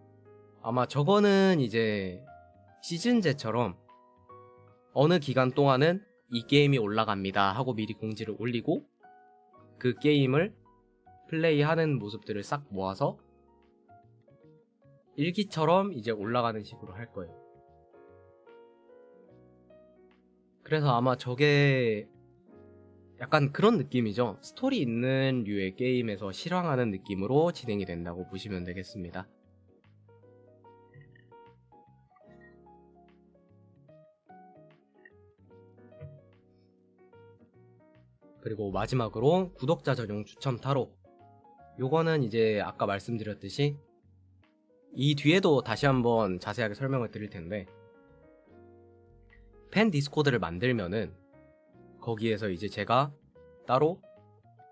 아마 저거는 이제 시즌제처럼 어느 기간 동안은 이 게임이 올라갑니다 하고 미리 공지를 올리고 그 게임을 플레이하는 모습들을 싹 모아서 일기처럼 이제 올라가는 식으로 할 거예요. 그래서 아마 저게 약간 그런 느낌이죠. 스토리 있는 류의 게임에서 실황하는 느낌으로 진행이 된다고 보시면 되겠습니다. 그리고 마지막으로 구독자 전용 추첨 타로, 요거는 이제 아까 말씀드렸듯이 이 뒤에도 다시 한번 자세하게 설명을 드릴 텐데, 팬 디스코드를 만들면은 거기에서 이제 제가 따로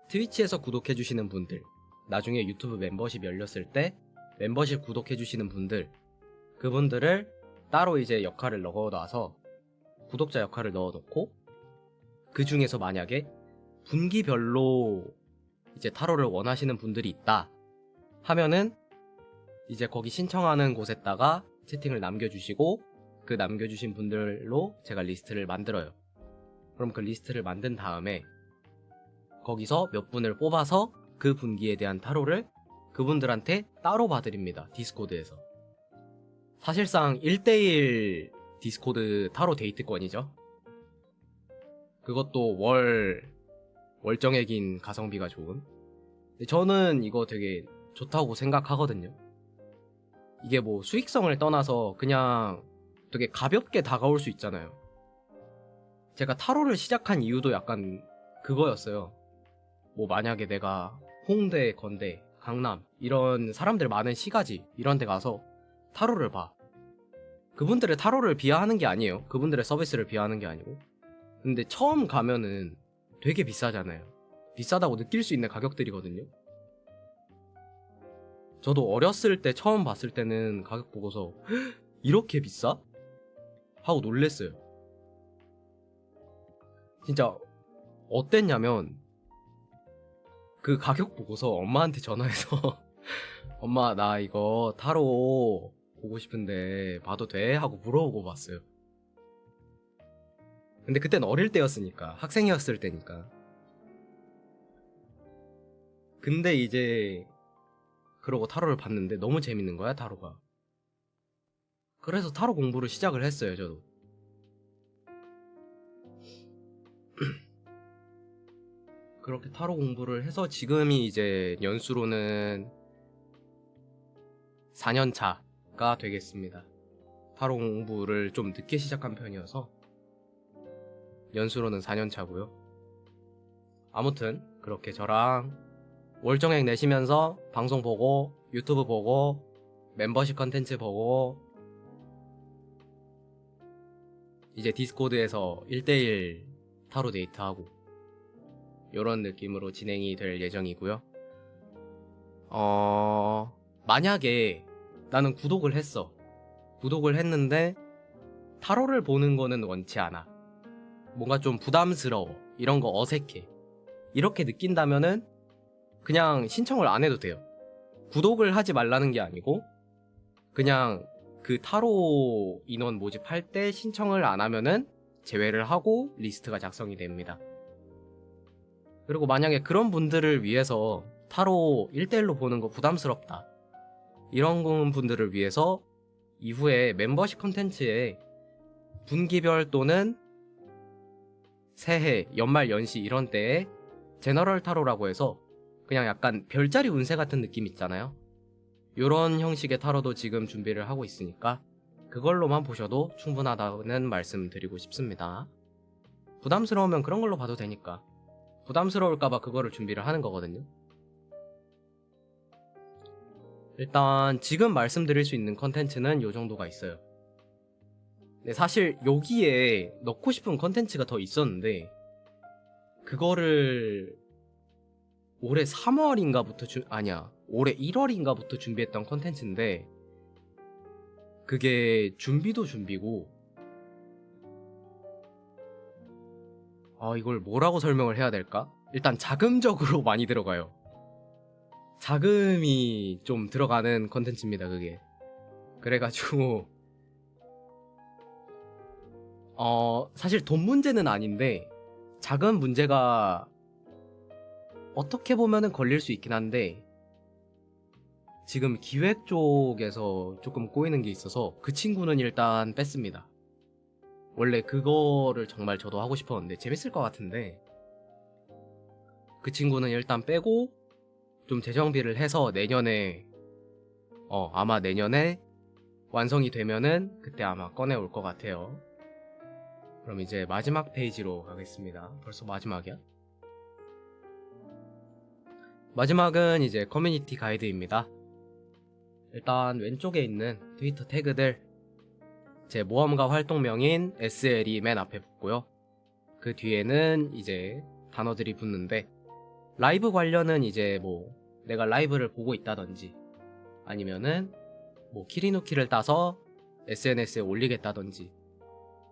트위치에서 구독해주시는 분들, 나중에 유튜브 멤버십 열렸을 때 멤버십 구독해주시는 분들, 그분들을 따로 이제 역할을 넣어놔서 구독자 역할을 넣어놓고, 그 중에서 만약에 분기별로 이제 타로를 원하시는 분들이 있다 하면은 이제 거기 신청하는 곳에다가 채팅을 남겨주시고 그 남겨주신 분들로 제가 리스트를 만들어요. 그럼 그 리스트를 만든 다음에 거기서 몇 분을 뽑아서 그 분기에 대한 타로를 그분들한테 따로 봐드립니다. 디스코드에서. 사실상 1대1 디스코드 타로 데이트권이죠. 그것도 월정액인 가성비가 좋은. 근데 저는 이거 되게 좋다고 생각하거든요. 이게 뭐 수익성을 떠나서 그냥 되게 가볍게 다가올 수 있잖아요. 제가 타로를 시작한 이유도 약간 그거였어요. 뭐 만약에 내가 홍대, 건대, 강남 이런 사람들 많은 시가지 이런 데 가서 타로를 봐. 그분들의 타로를 비하하는 게 아니에요. 그분들의 서비스를 비하하는 게 아니고. 근데 처음 가면은 되게 비싸잖아요. 비싸다고 느낄 수 있는 가격들이거든요. 저도 어렸을 때 처음 봤을 때는 가격 보고서 이렇게 비싸? 하고 놀랬어요. 진짜 어땠냐면 그 가격 보고서 엄마한테 전화해서 엄마 나 이거 타로 보고 싶은데 봐도 돼? 하고 물어보고 봤어요. 근데 그땐 어릴 때였으니까, 학생이었을 때니까. 근데 이제 그러고 타로를 봤는데 너무 재밌는 거야, 타로가. 그래서 타로 공부를 시작을 했어요, 저도. 그렇게 타로 공부를 해서 지금이 이제 연수로는 4년 차가 되겠습니다. 타로 공부를 좀 늦게 시작한 편이어서 연수로는 4년 차고요. 아무튼 그렇게 저랑 월정액 내시면서 방송 보고 유튜브 보고 멤버십 컨텐츠 보고 이제 디스코드에서 1대1 타로 데이트하고 이런 느낌으로 진행이 될 예정이고요. 만약에 나는 구독을 했어. 구독을 했는데 타로를 보는 거는 원치 않아. 뭔가 좀 부담스러워. 이런 거 어색해. 이렇게 느낀다면은 그냥 신청을 안 해도 돼요. 구독을 하지 말라는 게 아니고 그냥 그 타로 인원 모집할 때 신청을 안 하면은 제외를 하고 리스트가 작성이 됩니다. 그리고 만약에 그런 분들을 위해서 타로 1대1로 보는 거 부담스럽다. 이런 분들을 위해서 이후에 멤버십 컨텐츠에 분기별 또는 새해, 연말, 연시 이런 때에 제너럴 타로라고 해서 그냥 약간 별자리 운세 같은 느낌 있잖아요. 요런 형식의 타로도 지금 준비를 하고 있으니까 그걸로만 보셔도 충분하다는 말씀 드리고 싶습니다. 부담스러우면 그런 걸로 봐도 되니까. 부담스러울까봐 그거를 준비를 하는 거거든요. 일단 지금 말씀드릴 수 있는 컨텐츠는 요 정도가 있어요. 네, 사실 여기에 넣고 싶은 컨텐츠가 더 있었는데 그거를 올해 3월인가부터 올해 1월인가부터 준비했던 컨텐츠인데 그게 준비도 준비고 이걸 뭐라고 설명을 해야 될까? 일단 자금적으로 많이 들어가요. 자금이 좀 들어가는 컨텐츠입니다, 그게. 그래가지고 사실 돈 문제는 아닌데 자금 문제가 어떻게 보면은 걸릴 수 있긴 한데 지금 기획 쪽에서 조금 꼬이는 게 있어서 그 친구는 일단 뺐습니다. 원래 그거를 정말 저도 하고 싶었는데 재밌을 것 같은데 그 친구는 일단 빼고 좀 재정비를 해서 내년에 아마 내년에 완성이 되면은 그때 아마 꺼내올 것 같아요. 그럼 이제 마지막 페이지로 가겠습니다. 벌써 마지막이야? 마지막은 이제 커뮤니티 가이드입니다. 일단 왼쪽에 있는 트위터 태그들 제 모험가 활동명인 SL이 맨 앞에 붙고요. 그 뒤에는 이제 단어들이 붙는데 라이브 관련은 이제 뭐 내가 라이브를 보고 있다든지 아니면은 뭐 키리누키를 따서 SNS에 올리겠다든지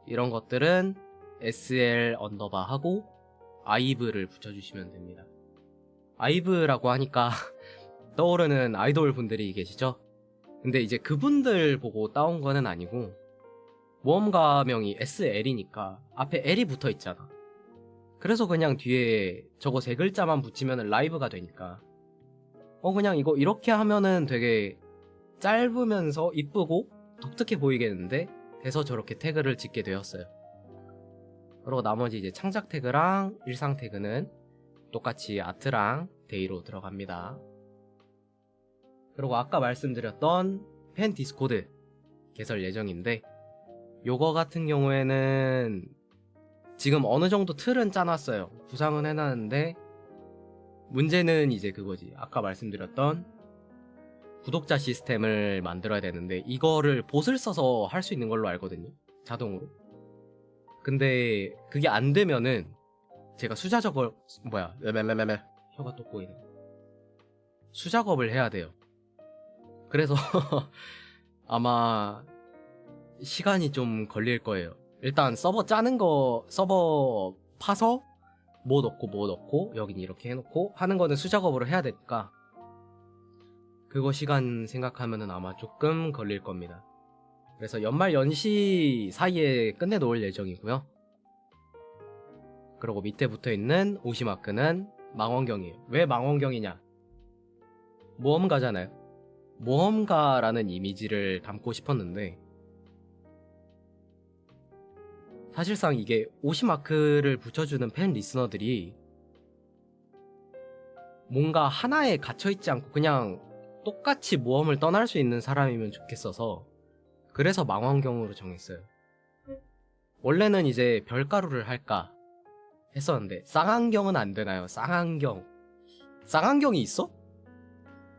이런 것들은 SL 언더바 하고 아이브를 붙여주시면 됩니다. 아이브라고 하니까 떠오르는 아이돌 분들이 계시죠? 근데 이제 그분들 보고 따온 거는 아니고 모험가명이 SL이니까 앞에 L이 붙어 있잖아. 그래서 그냥 뒤에 저거 세 글자만 붙이면 라이브가 되니까 그냥 이거 이렇게 하면은 되게 짧으면서 이쁘고 독특해 보이겠는데 해서 저렇게 태그를 짓게 되었어요. 그리고 나머지 이제 창작 태그랑 일상 태그는 똑같이 아트랑 데이로 들어갑니다. 그리고 아까 말씀드렸던 팬 디스코드 개설 예정인데 요거 같은 경우에는 지금 어느 정도 틀은 짜놨어요. 구상은 해놨는데 문제는 이제 그거지. 아까 말씀드렸던 구독자 시스템을 만들어야 되는데 이거를 봇을 써서 할 수 있는 걸로 알거든요. 자동으로. 근데 그게 안 되면은 제가 수작업을 혀가 또 꼬이네. 수작업을 해야 돼요. 그래서 아마 시간이 좀 걸릴 거예요. 일단 서버 짜는 거 서버 파서 뭐 넣고 여긴 이렇게 해놓고 하는 거는 수작업으로 해야 되니까 그거 시간 생각하면은 아마 조금 걸릴 겁니다. 그래서 연말 연시 사이에 끝내놓을 예정이고요. 그리고 밑에 붙어있는 오시마크는 망원경이에요. 왜 망원경이냐? 모험가잖아요. 모험가라는 이미지를 담고 싶었는데 사실상 이게 오시마크를 붙여주는 팬 리스너들이 뭔가 하나에 갇혀있지 않고 그냥 똑같이 모험을 떠날 수 있는 사람이면 좋겠어서 그래서 망원경으로 정했어요. 원래는 이제 별가루를 할까 했었는데 쌍안경은 안 되나요? 쌍안경. 쌍안경이 있어?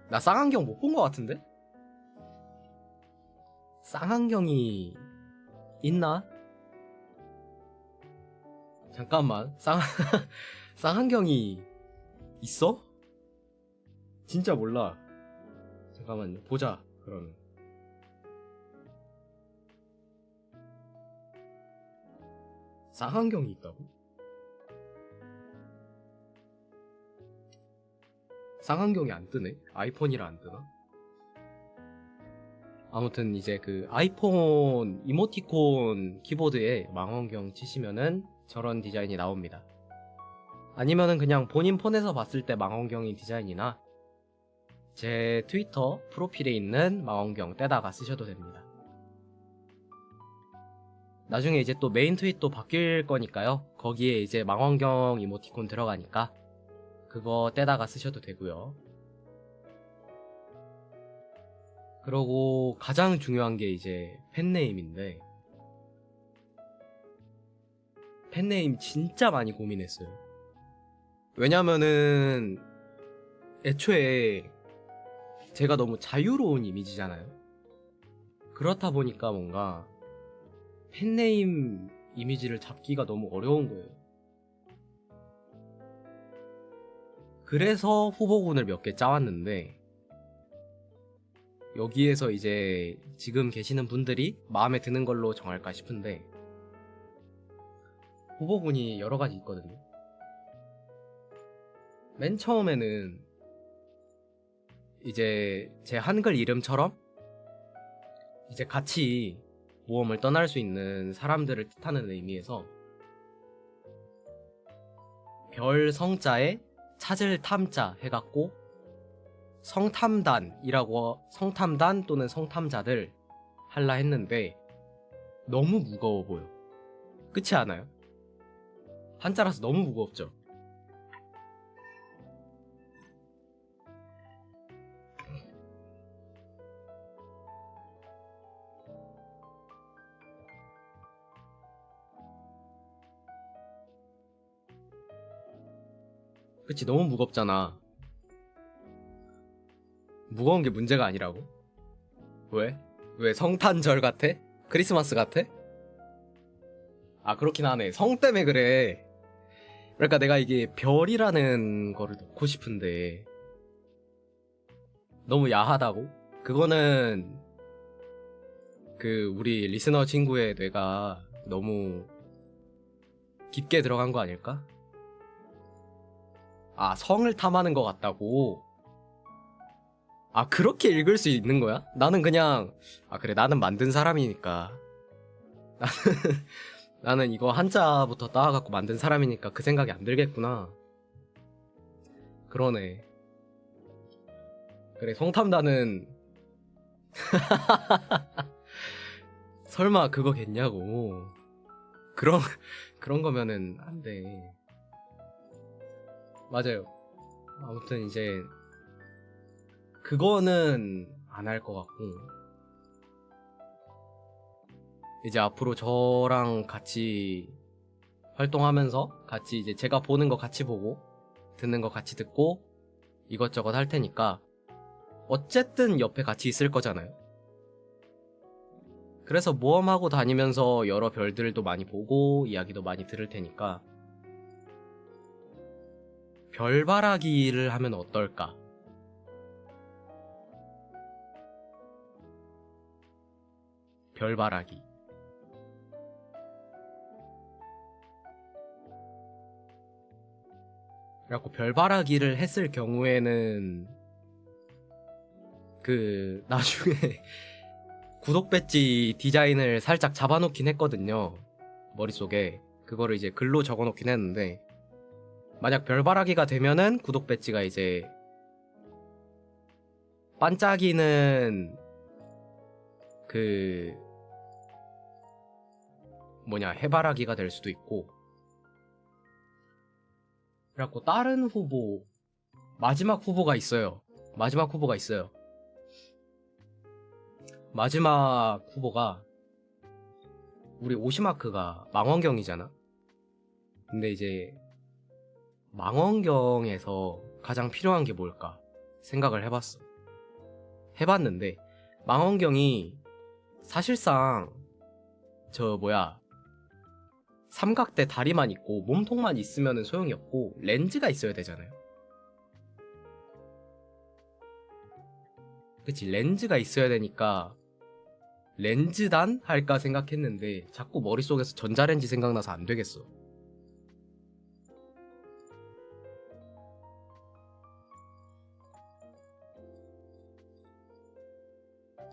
나 쌍안경 못 본 것 같은데? 쌍안경이 있나? 잠깐만. 쌍안경이 있어? 진짜 몰라. 잠깐만요. 보자. 그러면. 쌍안경이 있다고? 쌍안경이 안 뜨네? 아이폰이라 안 뜨나? 아무튼 이제 그 아이폰 이모티콘 키보드에 망원경 치시면은 저런 디자인이 나옵니다. 아니면은 그냥 본인 폰에서 봤을 때 망원경인 디자인이나 제 트위터 프로필에 있는 망원경 떼다가 쓰셔도 됩니다. 나중에 이제 또 메인 트윗도 바뀔 거니까요. 거기에 이제 망원경 이모티콘 들어가니까 그거 떼다가 쓰셔도 되고요. 그러고 가장 중요한 게 이제 팬네임인데 팬네임 진짜 많이 고민했어요. 왜냐면은 애초에 제가 너무 자유로운 이미지잖아요. 그렇다 보니까 뭔가 팬네임 이미지를 잡기가 너무 어려운 거예요. 그래서 후보군을 몇 개 짜왔는데 여기에서 이제 지금 계시는 분들이 마음에 드는 걸로 정할까 싶은데 후보군이 여러 가지 있거든요. 맨 처음에는 이제 제 한글 이름처럼 이제 같이 모험을 떠날 수 있는 사람들을 뜻하는 의미에서 별 성자에 찾을 탐자 해갖고 성탐단이라고 성탐단 또는 성탐자들 할라 했는데 너무 무거워 보여. 그렇지 않아요? 한자라서 너무 무겁죠? 그치, 너무 무겁잖아. 무거운 게 문제가 아니라고? 왜? 왜 성탄절 같아? 크리스마스 같아? 아, 그렇긴 하네. 성 때문에 그래. 그러니까 내가 이게 별이라는 거를 넣고 싶은데 너무 야하다고? 그거는 그 우리 리스너 친구의 뇌가 너무 깊게 들어간 거 아닐까? 아, 성을 탐하는 것 같다고? 아, 그렇게 읽을 수 있는 거야? 나는 그냥, 아, 그래, 나는 만든 사람이니까. 나는 이거 한자부터 따와갖고 만든 사람이니까 그 생각이 안 들겠구나. 그러네. 그래, 성탐단은 설마 그거겠냐고. 그런, 그런 거면은 안 돼. 맞아요. 아무튼 이제, 그거는 안 할 것 같고. 이제 앞으로 저랑 같이 활동하면서 같이 이제 제가 보는 거 같이 보고 듣는 거 같이 듣고 이것저것 할 테니까 어쨌든 옆에 같이 있을 거잖아요. 그래서 모험하고 다니면서 여러 별들도 많이 보고 이야기도 많이 들을 테니까 별바라기를 하면 어떨까? 별바라기. 그래갖고 별바라기를 했을 경우에는 그 나중에 구독 배지 디자인을 살짝 잡아놓긴 했거든요. 머릿속에 그거를 이제 글로 적어놓긴 했는데 만약 별바라기가 되면은 구독 배지가 이제 반짝이는 그 뭐냐 해바라기가 될 수도 있고 그래갖고 다른 후보 마지막 후보가 있어요. 마지막 후보가 있어요. 마지막 후보가 우리 오시마크가 망원경이잖아. 근데 이제 망원경에서 가장 필요한 게 뭘까 생각을 해봤어. 해봤는데 망원경이 사실상 저 뭐야 삼각대 다리만 있고 몸통만 있으면 소용이 없고 렌즈가 있어야 되잖아요. 그치, 렌즈가 있어야 되니까 렌즈단 할까 생각했는데 자꾸 머릿속에서 전자레인지 생각나서 안 되겠어.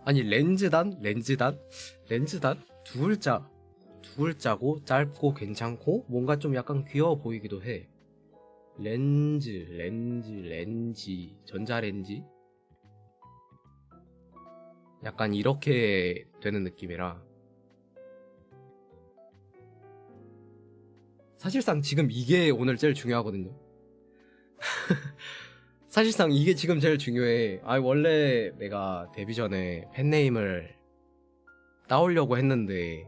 아니 렌즈단? 두 글자고 짧고 괜찮고 뭔가 좀 약간 귀여워 보이기도 해. 렌즈, 전자레인지? 약간 이렇게 되는 느낌이라 사실상 지금 이게 오늘 제일 중요하거든요. 사실상 이게 지금 제일 중요해. 아, 원래 내가 데뷔 전에 팬네임을 따오려고 했는데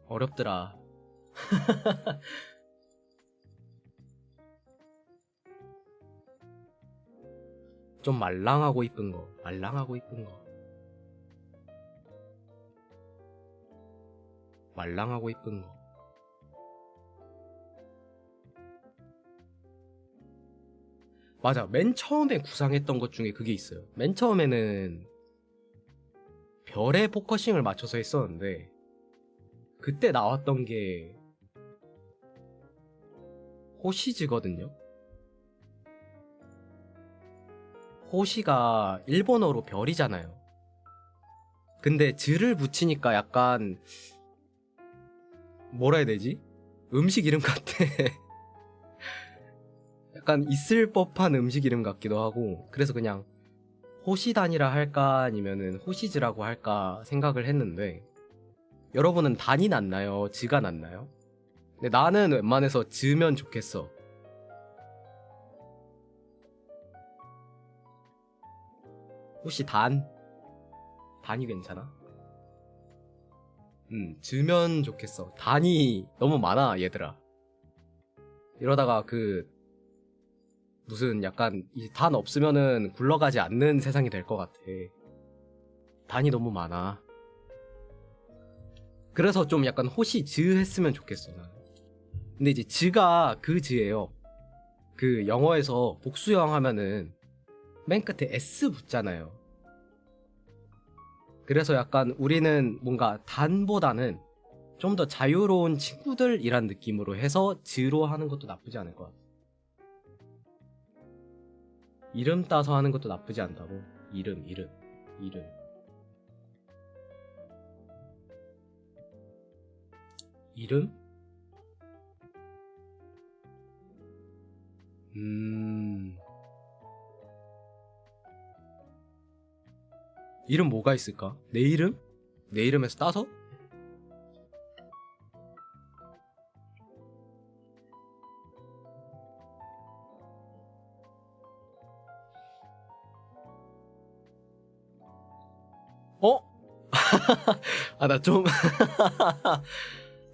어렵더라. 좀 말랑하고 이쁜 거. 말랑하고 이쁜 거. 맞아. 맨 처음에 구상했던 것 중에 그게 있어요. 맨 처음에는 별에 포커싱을 맞춰서 했었는데 그때 나왔던 게 호시즈거든요. 호시가 일본어로 별이잖아요. 근데 즈를 붙이니까 약간 뭐라 해야 되지? 음식 이름 같아. 약간 있을 법한 음식 이름 같기도 하고 그래서 그냥 호시단이라 할까 아니면은 호시즈라고 할까 생각을 했는데 여러분은 단이 낫나요? 즈가 낫나요? 근데 나는 웬만해서 즈면 좋겠어. 혹시 단이 괜찮아? 즈면 좋겠어. 단이 너무 많아 얘들아. 이러다가 그 무슨 약간 이 단 없으면은 굴러가지 않는 세상이 될 것 같아. 단이 너무 많아. 그래서 좀 약간 호시 즈 했으면 좋겠어 난. 근데 이제 즈가 그 즈예요. 그 영어에서 복수형 하면은 맨 끝에 S 붙잖아요. 그래서 약간 우리는 뭔가 단보다는 좀 더 자유로운 친구들이란 느낌으로 해서 즈로 하는 것도 나쁘지 않을 것 같아. 이름 따서 하는 것도 나쁘지 않다고. 이름. 이름? 이름 뭐가 있을까? 내 이름? 내 이름에서 따서? 어? 아, 나 좀,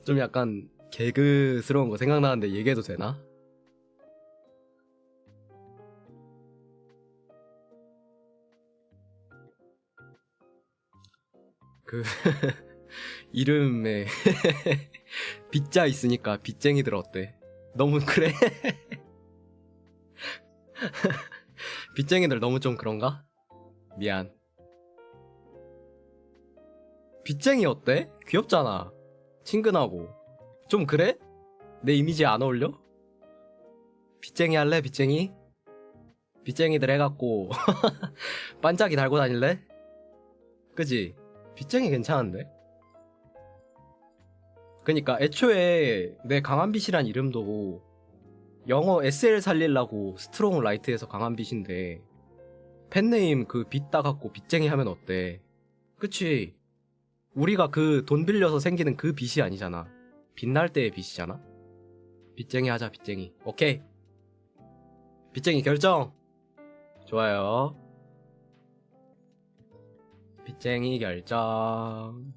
좀 약간 개그스러운 거 생각나는데 얘기해도 되나? 그, 이름에 빗자 있으니까 빗쟁이들 어때? 너무 그래? 빗쟁이들 너무 좀 그런가? 미안. 빗쟁이 어때? 귀엽잖아. 친근하고. 좀 그래? 내 이미지에 안 어울려? 빗쟁이 할래? 빗쟁이? 빗쟁이들 해갖고 반짝이 달고 다닐래? 그지? 빗쟁이 괜찮은데? 그니까 애초에 내 강한빛이란 이름도 영어 SL 살리려고 스트롱 라이트에서 강한빛인데 팬네임 그 빛 따갖고 빗쟁이 하면 어때? 그치? 우리가 그 돈 빌려서 생기는 그 빛이 아니잖아. 빛날 때의 빛이잖아. 빗쟁이 하자. 빗쟁이. 오케이. 빗쟁이 결정. 좋아요. 빗쟁이 결정.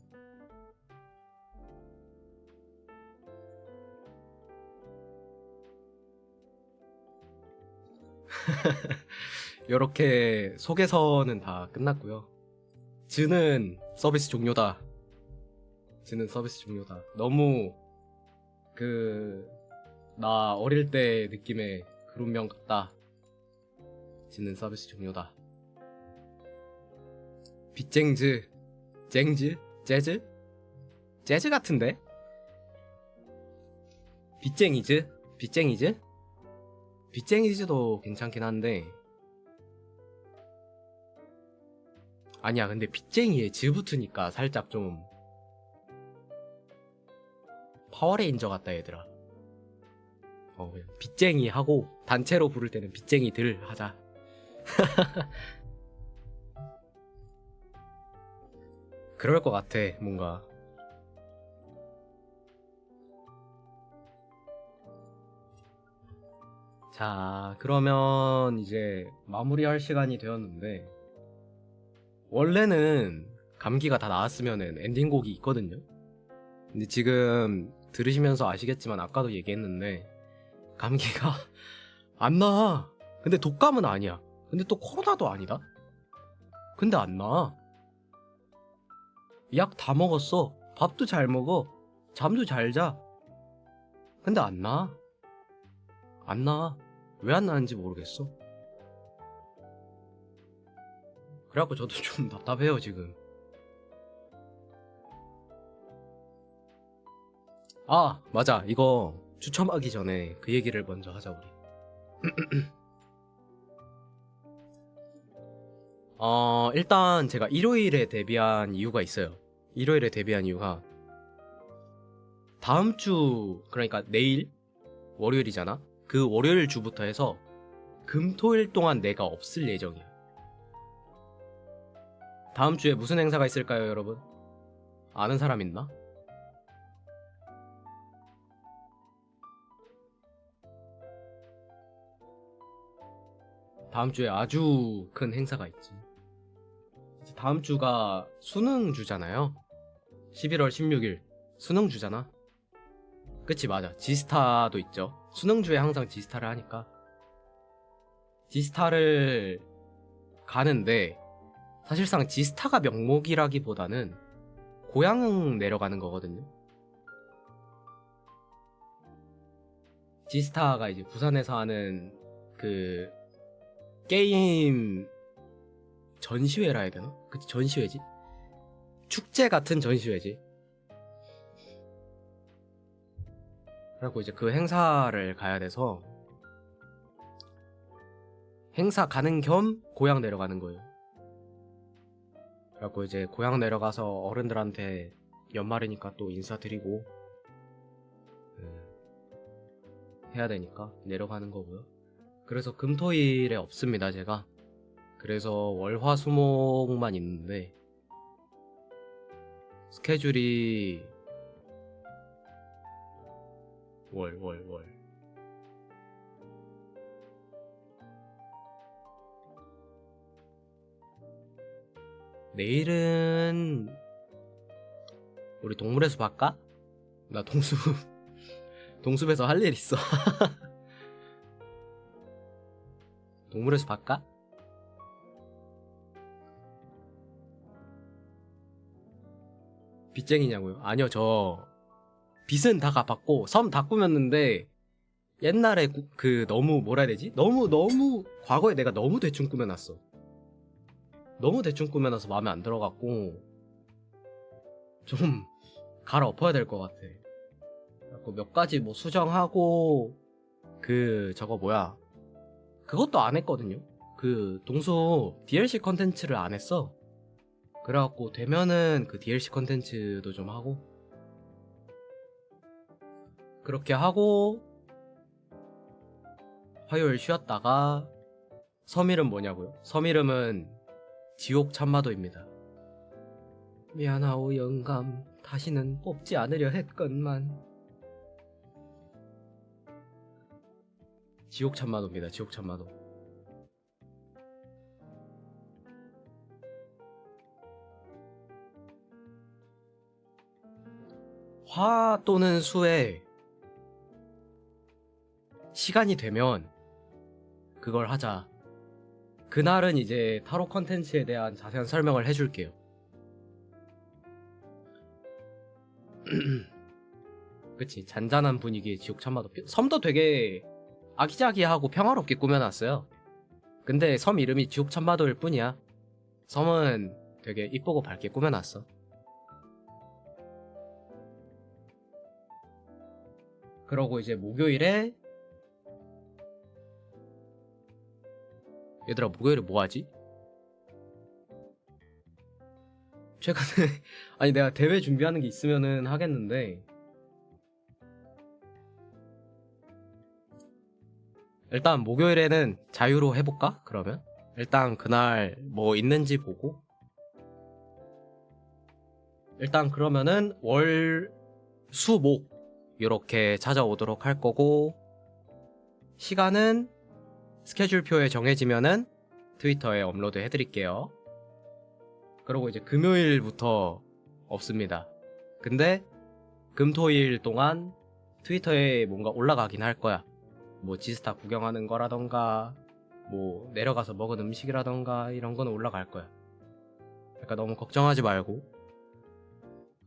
요렇게 소개서는 다 끝났고요. 즈는 서비스 종료다. 즈는 서비스 종료다. 너무 나 어릴 때 느낌의 그룹명 같다. 즈는 서비스 종료다. 빗쟁즈, 쟁즈, 재즈? 재즈 같은데? 빗쟁이즈? 빗쟁이즈? 빗쟁이즈도 괜찮긴 한데 아니야, 근데 빗쟁이에 즈 붙으니까 살짝 좀 파워레인저 같다 얘들아. 그냥 빗쟁이 하고 단체로 부를 때는 빗쟁이들 하자. 그럴 것 같아 뭔가. 자, 그러면 이제 마무리할 시간이 되었는데 원래는 감기가 다 나았으면은 엔딩곡이 있거든요. 근데 지금 들으시면서 아시겠지만 아까도 얘기했는데 감기가 안 나. 근데 독감은 아니야. 근데 또 코로나도 아니다. 근데 안 나. 약 다 먹었어. 밥도 잘 먹어. 잠도 잘 자. 근데 안 나. 안 나. 왜 안 나는지 모르겠어. 그래갖고 저도 좀 답답해요 지금. 아, 맞아. 이거 추첨하기 전에 그 얘기를 먼저 하자 우리. 일단 제가 일요일에 데뷔한 이유가 있어요. 일요일에 데뷔한 이유가 다음 주, 그러니까 내일 월요일이잖아. 그 월요일 주부터 해서 금, 토일 동안 내가 없을 예정이야. 다음 주에 무슨 행사가 있을까요, 여러분? 아는 사람 있나? 다음 주에 아주 큰 행사가 있지. 다음 주가 수능 주잖아요. 11월 16일 수능 주잖아. 그치, 맞아. 지스타도 있죠. 수능 주에 항상 지스타를 하니까 지스타를 가는데 사실상 지스타가 명목이라기보다는 고향 내려가는 거거든요. 지스타가 이제 부산에서 하는 그 게임 전시회라 해야 되나? 그치, 전시회지? 축제 같은 전시회지. 그래갖고 이제 그 행사를 가야 돼서 행사 가는 겸 고향 내려가는 거예요. 그래갖고 이제 고향 내려가서 어른들한테 연말이니까 또 인사드리고 해야 되니까 내려가는 거고요. 그래서 금토일에 없습니다, 제가. 그래서 월화수목만 있는데 스케줄이 월. 내일은 우리 동물의 숲 할까? 나 동숲에서 할 일 있어. 동물의 숲 할까? 빚쟁이냐고요? 아니요, 저 빚은 다 갚았고 섬 다 꾸몄는데 옛날에 그 너무 뭐라 해야 되지? 너무 과거에 내가 너무 대충 꾸며놨어. 너무 대충 꾸며놔서 마음에 안 들어갖고 좀 갈아엎어야 될 것 같아. 몇 가지 뭐 수정하고 그 저거 뭐야 그것도 안 했거든요. 그 동수 DLC 컨텐츠를 안 했어. 그래갖고 되면은 그 DLC 컨텐츠도 좀 하고 그렇게 하고 화요일 쉬었다가 섬 이름 뭐냐고요? 섬 이름은 지옥 참마도입니다. 미안하오 영감, 다시는 뽑지 않으려 했건만. 지옥 참마도입니다. 지옥 참마도. 화 또는 수에 시간이 되면 그걸 하자. 그날은 이제 타로 컨텐츠에 대한 자세한 설명을 해줄게요. 그치, 잔잔한 분위기의 지옥 참마도. 섬도 되게 아기자기하고 평화롭게 꾸며놨어요. 근데 섬 이름이 지옥 참마도일 뿐이야. 섬은 되게 이쁘고 밝게 꾸며놨어. 그러고 이제 목요일에 얘들아 목요일에 뭐하지? 최근에 아니 내가 대회 준비하는 게 있으면은 하겠는데 일단 목요일에는 자유로 해볼까? 그러면 일단 그날 뭐 있는지 보고 일단 그러면은 월, 수, 목 이렇게 찾아오도록 할 거고 시간은 스케줄표에 정해지면은 트위터에 업로드 해드릴게요. 그리고 이제 금요일부터 없습니다. 근데 금토일 동안 트위터에 뭔가 올라가긴 할 거야. 뭐 지스타 구경하는 거라던가 뭐 내려가서 먹은 음식이라던가 이런 거는 올라갈 거야. 그러니까 너무 걱정하지 말고.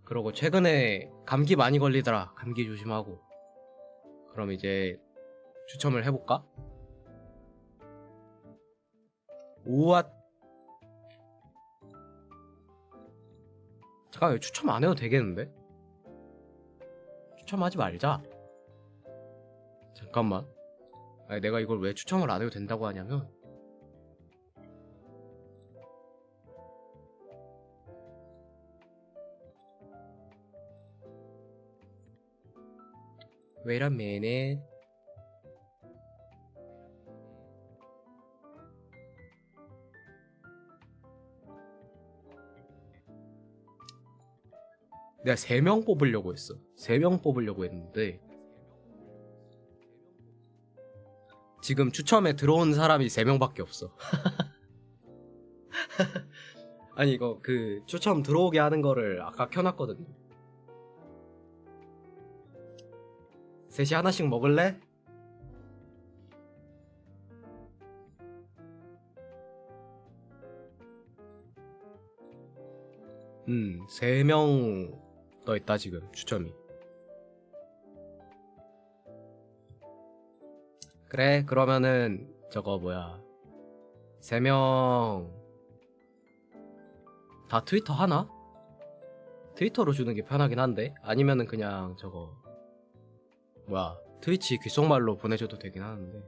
그리고 최근에 감기 많이 걸리더라. 감기 조심하고. 그럼 이제 추첨을 해볼까? 우와. 잠깐 추첨 안 해도 되겠는데? 추첨하지 말자. 잠깐만. 아니 내가 이걸 왜 추첨을 안 해도 된다고 하냐면 Wait a minute. 내가 3명 뽑으려고 했어. 3명 뽑으려고 했는데 지금 추첨에 들어온 사람이 3명밖에 없어. 아니 이거 그 추첨 들어오게 하는 거를 아까 켜놨거든요. 셋이 하나씩 먹을래? 음, 3명 떠있다 지금 추첨이. 그래 그러면은 저거 뭐야 3명 다 트위터 하나? 트위터로 주는 게 편하긴 한데 아니면은 그냥 저거 뭐야 트위치 귓속말로 보내줘도 되긴 하는데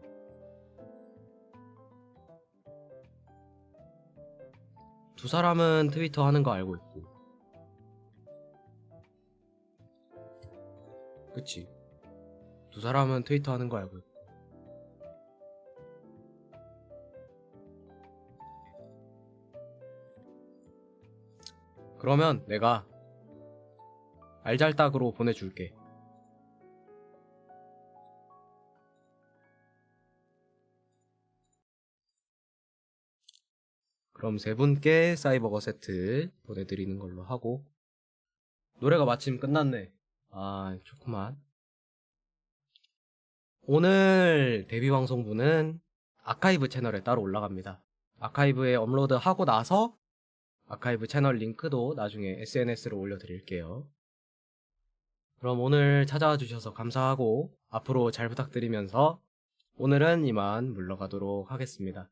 두 사람은 트위터 하는 거 알고 있고. 그치? 두 사람은 트위터 하는 거 알고 있고. 그러면 내가 알잘딱으로 보내줄게. 그럼 세 분께 싸이버거 세트 보내드리는 걸로 하고. 노래가 마침 끝났네. 아, 좋구만. 오늘 데뷔 방송분은 아카이브 채널에 따로 올라갑니다. 아카이브에 업로드하고 나서 아카이브 채널 링크도 나중에 SNS로 올려드릴게요. 그럼 오늘 찾아와 주셔서 감사하고 앞으로 잘 부탁드리면서 오늘은 이만 물러가도록 하겠습니다.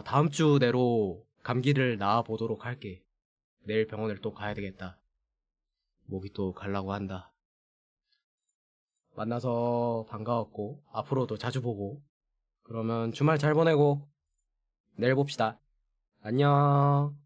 다음 주 내로 감기를 나아보도록 할게. 내일 병원을 또 가야 되겠다. 목이 또 갈라고 한다. 만나서 반가웠고 앞으로도 자주 보고. 그러면 주말 잘 보내고 내일 봅시다. 안녕.